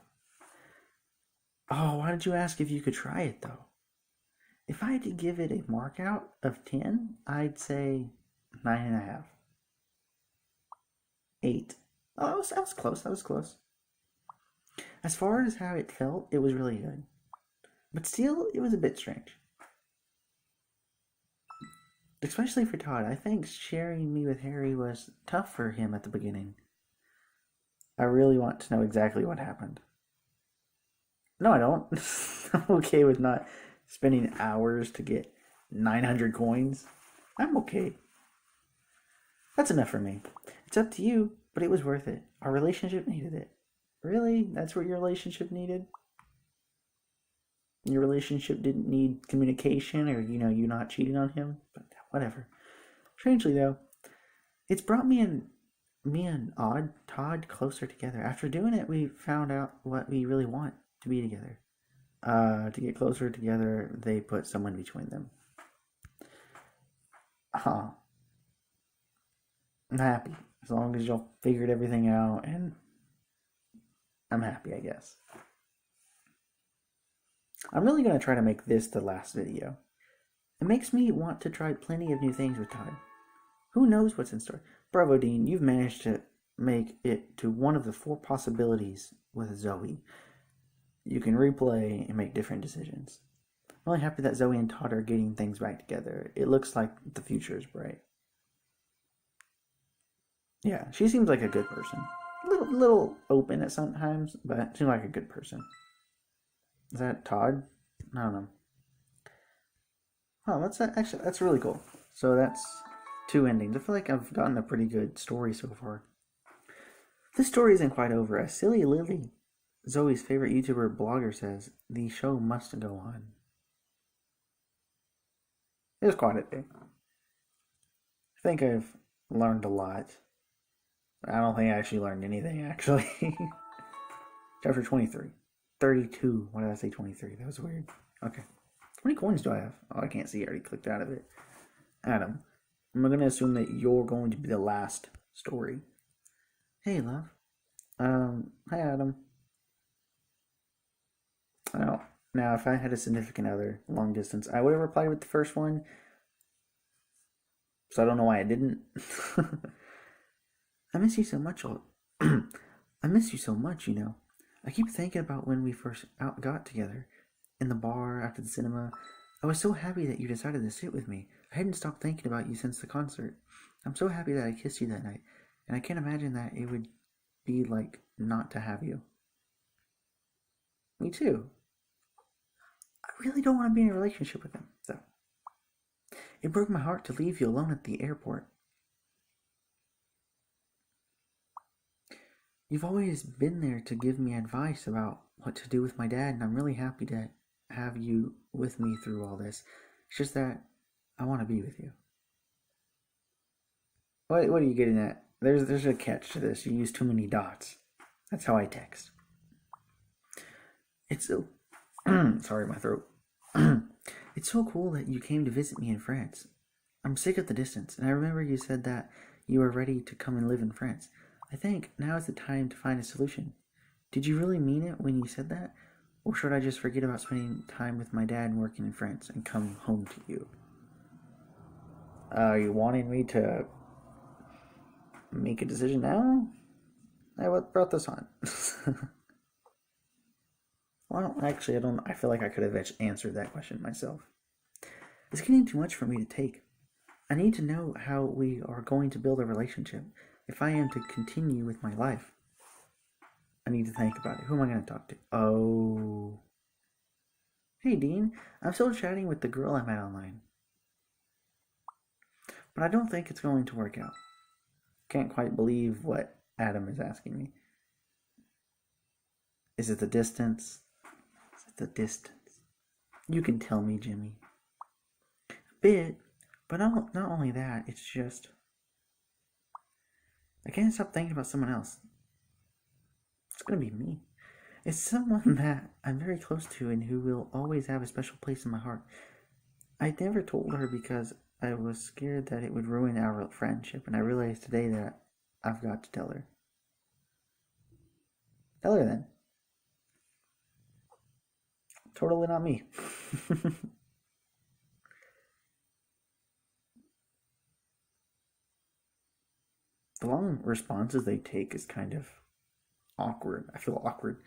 Oh, why did you ask if you could try it though? If I had to give it a mark out of 10, I'd say 9.5. 8. Oh, that was close. That was close. As far as how it felt, it was really good. But still, it was a bit strange. Especially for Todd. I think sharing me with Harry was tough for him at the beginning. I really want to know exactly what happened. No, I don't. I'm okay with not spending hours to get 900 coins. I'm okay. That's enough for me. It's up to you, but it was worth it. Our relationship needed it. Really? That's what your relationship needed? Your relationship didn't need communication or, you not cheating on him? But whatever. Strangely, though, it's brought me and Odd Todd closer together. After doing it, we found out what we really want to be together. To get closer together, they put someone between them. Huh. I'm happy. As long as y'all figured everything out, and I'm happy, I guess. I'm really going to try to make this the last video. It makes me want to try plenty of new things with Todd. Who knows what's in store? Bravo, Dean, you've managed to make it to one of the 4 possibilities with Zoe. You can replay and make different decisions. I'm really happy that Zoe and Todd are getting things back together. It looks like the future is bright. Yeah, she seems like a good person. Little open at sometimes, but seems like a good person. Is that Todd? I don't know. Oh, that's really cool. So that's 2 endings. I feel like I've gotten a pretty good story so far. This story isn't quite over. As Silly Lily, Zoe's favorite YouTuber blogger, says, the show must go on. It was quite a day. I think I've learned a lot. I don't think I actually learned anything, actually. Chapter 23. 32. Why did I say 23? That was weird. Okay. How many coins do I have? Oh, I can't see. I already clicked out of it. Adam, I'm going to assume that you're going to be the last story. Hey, love. Hi, Adam. Oh, now, if I had a significant other, long distance, I would have replied with the first one. So I don't know why I didn't. I miss you so much. I miss you so much, I keep thinking about when we first got together. In the bar, after the cinema. I was so happy that you decided to sit with me. I hadn't stopped thinking about you since the concert. I'm so happy that I kissed you that night. And I can't imagine that it would be like not to have you. Me too. I really don't want to be in a relationship with him, though. It broke my heart to leave you alone at the airport. You've always been there to give me advice about what to do with my dad, and I'm really happy to have you with me through all this. It's just that I want to be with you. What are you getting at? There's a catch to this. You use too many dots. That's how I text. It's so... Sorry, my throat. It's so cool that you came to visit me in France. I'm sick of the distance, and I remember you said that you were ready to come and live in France. I think now is the time to find a solution. Did you really mean it when you said that? Or should I just forget about spending time with my dad and working in France and come home to you? Are you wanting me to make a decision now? What brought this on? Well, actually, I feel like I could have answered that question myself. It's getting too much for me to take. I need to know how we are going to build a relationship if I am to continue with my life. I need to think about it. Who am I going to talk to? Oh. Hey, Dean. I'm still chatting with the girl I met online. But I don't think it's going to work out. Can't quite believe what Adam is asking me. Is it the distance? Is it the distance? You can tell me, Jimmy. A bit, but not only that, it's just... I can't stop thinking about someone else. It's gonna be me. It's someone that I'm very close to and who will always have a special place in my heart. I never told her because I was scared that it would ruin our friendship, and I realized today that I've got to tell her. Tell her then. Totally not me. The long responses they take is kind of awkward. I feel awkward.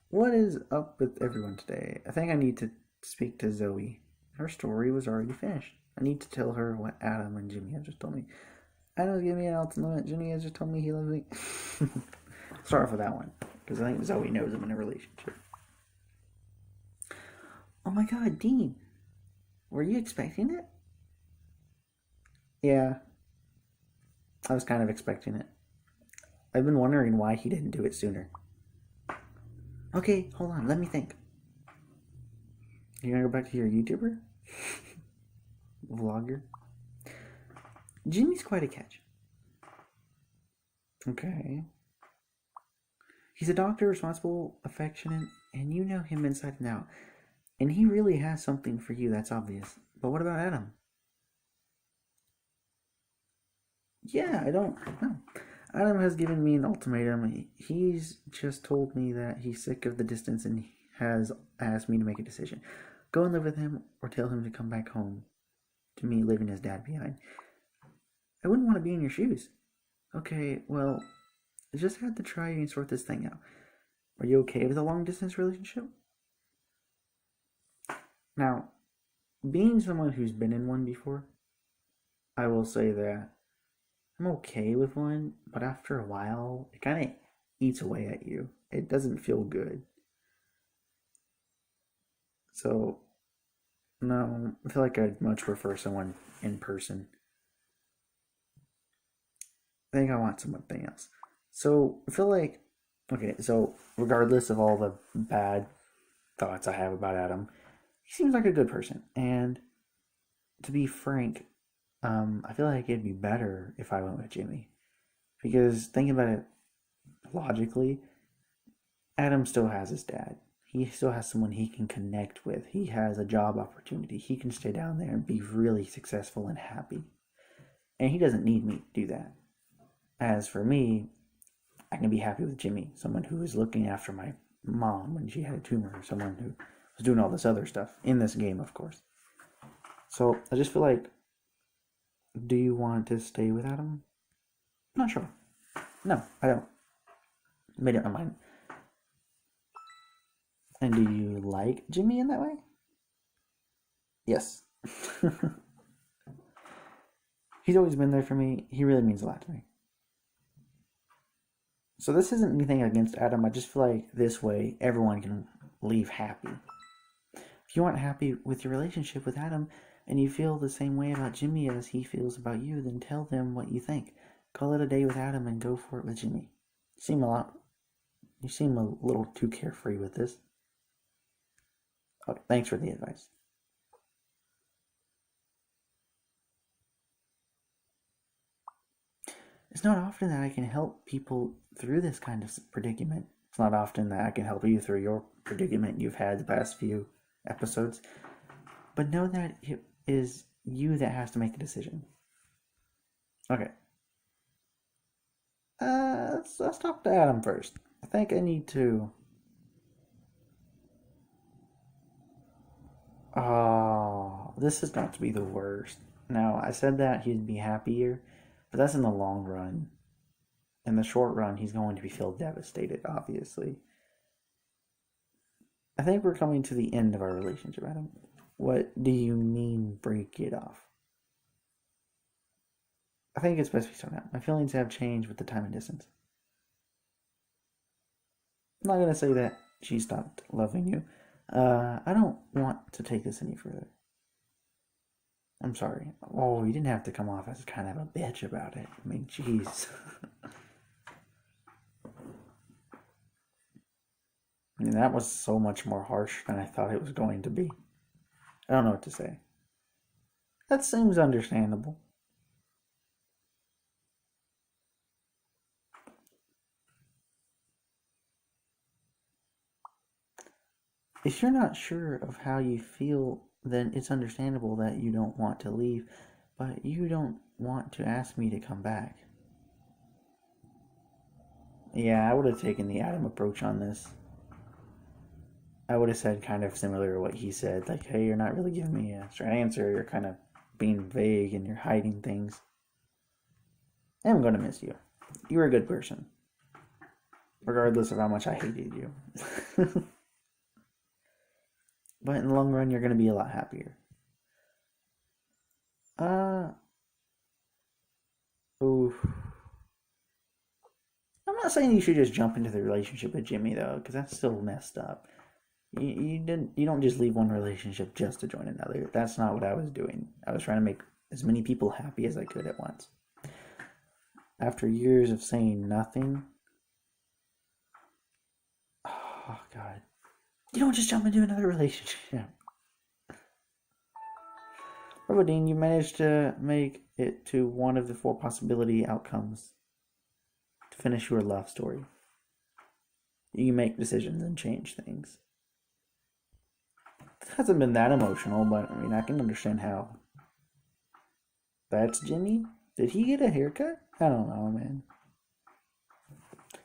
What is up with everyone today? I think I need to speak to Zoe. Her story was already finished. I need to tell her what Adam and Jimmy have just told me. Adam's giving me an ultimate. Jimmy has just told me he loves me. Start off with that one, because I think that's how he knows I'm in a relationship. Oh my god, Dean. Were you expecting it? Yeah. I was kind of expecting it. I've been wondering why he didn't do it sooner. Okay, hold on, let me think. You gonna go back to your YouTuber? Vlogger? Jimmy's quite a catch. Okay. He's a doctor, responsible, affectionate, and you know him inside and out. And he really has something for you, that's obvious. But what about Adam? Yeah, I don't know. Adam has given me an ultimatum. He's just told me that he's sick of the distance and has asked me to make a decision. Go and live with him or tell him to come back home to me leaving his dad behind. I wouldn't want to be in your shoes. Okay, well, I just had to try and sort this thing out. Are you okay with a long distance relationship? Now, being someone who's been in one before, I will say that I'm okay with one, but after a while, it kind of eats away at you. It doesn't feel good. So, no, I feel like I'd much prefer someone in person. I think I want something else. So, I feel like, okay, so regardless of all the bad thoughts I have about Adam, he seems like a good person. And to be frank, I feel like it'd be better if I went with Jimmy. Because thinking about it logically, Adam still has his dad. He still has someone he can connect with. He has a job opportunity. He can stay down there and be really successful and happy. And he doesn't need me to do that. As for me, I can be happy with Jimmy, someone who is looking after my mom when she had a tumor, or someone who was doing all this other stuff in this game, of course. So I just feel like, do you want to stay with Adam? Not sure. No, I don't. Made up my mind. And do you like Jimmy in that way? Yes. He's always been there for me. He really means a lot to me. So this isn't anything against Adam. I just feel like this way everyone can leave happy. If you aren't happy with your relationship with Adam and you feel the same way about Jimmy as he feels about you, then tell them what you think. Call it a day with Adam and go for it with Jimmy. You seem a little too carefree with this. Oh, thanks for the advice. It's not often that I can help people through this kind of predicament. It's not often that I can help you through your predicament you've had the past few episodes. But know that it is you that has to make a decision. Okay. Let's talk to Adam first. I think I need to. Oh, this is not to be the worst. Now, I said that he'd be happier, but that's in the long run. In the short run, he's going to feel devastated, obviously. I think we're coming to the end of our relationship, Adam. What do you mean break it off? I think it's best we start out. My feelings have changed with the time and distance. I'm not going to say that she stopped loving you. I don't want to take this any further. I'm sorry. Oh, you didn't have to come off as kind of a bitch about it. I mean, jeez. I mean, that was so much more harsh than I thought it was going to be. I don't know what to say. That seems understandable. If you're not sure of how you feel, then it's understandable that you don't want to leave, but you don't want to ask me to come back. Yeah, I would have taken the Adam approach on this. I would have said kind of similar to what he said, like, hey, you're not really giving me a straight answer, you're kind of being vague and you're hiding things. I'm going to miss you. You were a good person, regardless of how much I hated you. But in the long run, you're going to be a lot happier. Oof. I'm not saying you should just jump into the relationship with Jimmy though, because that's still messed up. You don't just leave one relationship just to join another. That's not what I was doing. I was trying to make as many people happy as I could at once. After years of saying nothing, oh god, you don't just jump into another relationship. Bravo Dean, you managed to make it to one of the 4 possibility outcomes to finish your love story. You can make decisions and change things. It hasn't been that emotional, but I mean, I can understand how. That's Jimmy? Did he get a haircut? I don't know, man.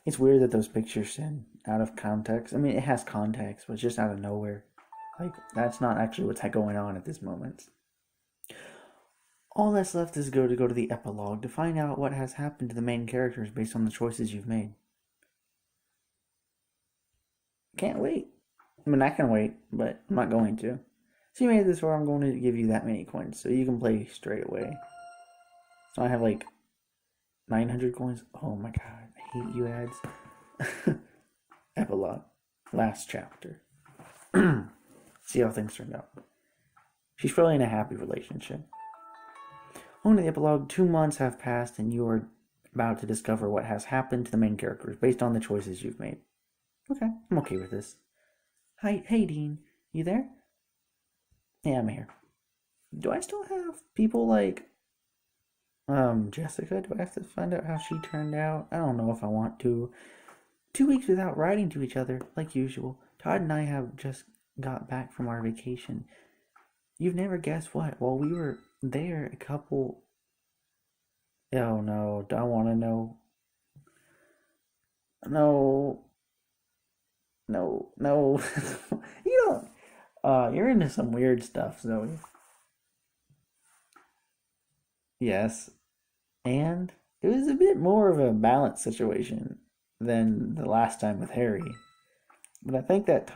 It's weird that those pictures send out of context. I mean, it has context, but it's just out of nowhere. Like, that's not actually what's going on at this moment. All that's left is to go to the epilogue to find out what has happened to the main characters based on the choices you've made. Can't wait. I mean, I can wait, but I'm not going to. So you made it this far, I'm going to give you that many coins so you can play straight away. So I have like 900 coins. Oh my god, I hate you ads. Epilogue. Last chapter. See how things turned out. She's probably in a happy relationship. Only the epilogue, 2 months have passed and you are about to discover what has happened to the main characters based on the choices you've made. Okay, I'm okay with this. Hi, hey Dean, you there? Yeah, I'm here. Do I still have people like Jessica? Do I have to find out how she turned out? I don't know if I want to. 2 weeks without writing to each other, like usual. Todd and I have just got back from our vacation. You've never guessed what? While we were there, a couple. Oh no, don't want to know. No, no. You don't. You're into some weird stuff, Zoe. Yes, and it was a bit more of a balanced situation than the last time with Harry. But I think that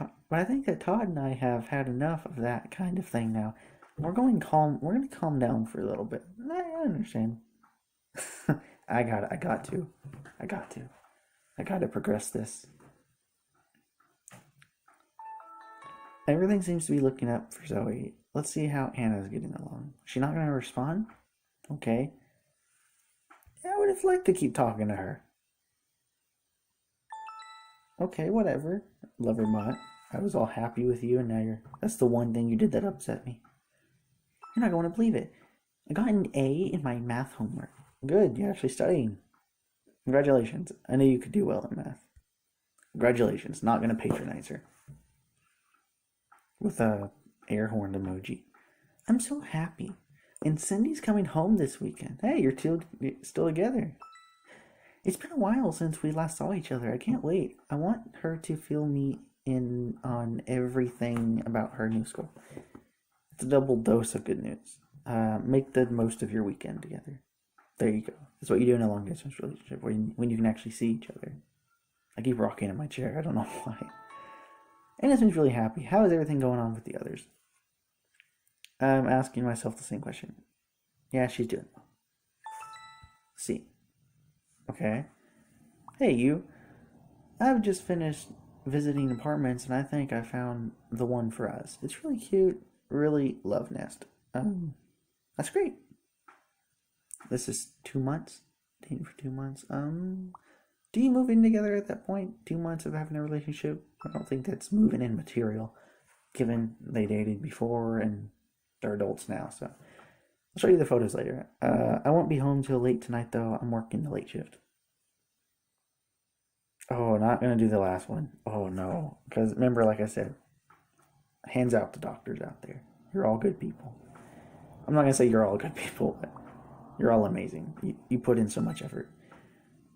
Todd and I have had enough of that kind of thing now. We're going to calm down for a little bit. I understand. I got it. I got to. I got to. I got to progress this. Everything seems to be looking up for Zoe. Let's see how Anna's getting along. She not going to respond? Okay. Yeah, I would have liked to keep talking to her. Okay, whatever. Lover mutt. I was all happy with you, and now that's the one thing you did that upset me. You're not going to believe it. I got an A in my math homework. Good, you're actually studying. Congratulations. I knew you could do well in math. Congratulations. Not going to patronize her. With a air horn emoji. I'm so happy. And Cindy's coming home this weekend. Hey, you're still together. It's been a while since we last saw each other. I can't wait. I want her to fill me in on everything about her new school. It's a double dose of good news. Make the most of your weekend together. There you go. That's what you do in a long distance relationship when you can actually see each other. I keep rocking in my chair. I don't know why. And it's been really happy. How is everything going on with the others? I'm asking myself the same question. Yeah, she's doing well. See. Okay. Hey, you. I've just finished visiting apartments and I think I found the one for us. It's really cute. Really love nest. That's great. This is 2 months. Dating for 2 months. Do you move in together at that point? 2 months of having a relationship? I don't think that's moving in material, given they dated before and they're adults now. So I'll show you the photos later. I won't be home till late tonight though. I'm working the late shift. Oh, not gonna do the last one. Oh no, because remember, like I said, hands out to doctors out there. You're all good people. I'm not gonna say you're all good people, but you're all amazing. You put in so much effort.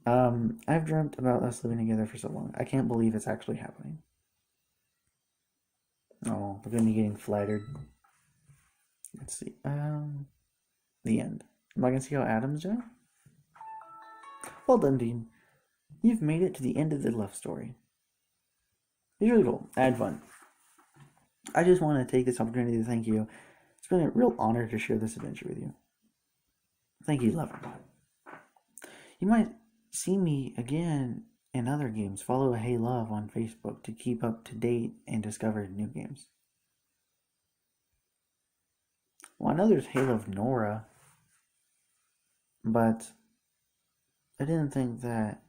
I've dreamt about us living together for so long. I can't believe it's actually happening. Oh, look at me getting flattered. Let's see. The end. Am I gonna see how Adam's doing? Well done, Dean. You've made it to the end of the love story. It's really cool. I had fun. I just want to take this opportunity to thank you. It's been a real honor to share this adventure with you. Thank you, Loverbot. You might see me again in other games. Follow Hey Love on Facebook to keep up to date and discover new games. Well, I know there's Hey Love Nora, but I didn't think that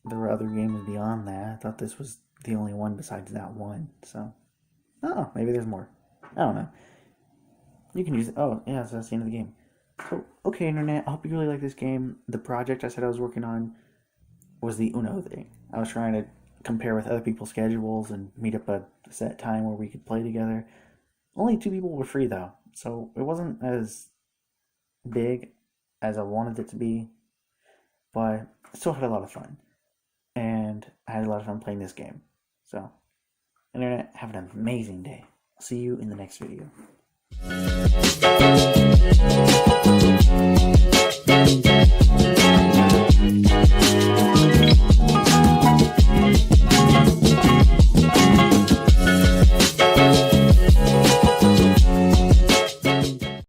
there were other games beyond that. I thought this was the only one besides that one. So, oh, maybe there's more. I don't know. You can use it. Oh, yeah, so that's the end of the game. So, okay, Internet, I hope you really like this game. The project I said I was working on was the Uno thing. I was trying to compare with other people's schedules and meet up a set time where we could play together. Only 2 people were free, though, so it wasn't as big as I wanted it to be, but I still had a lot of fun. And I had a lot of fun playing this game. So, Internet, have an amazing day. I'll see you in the next video.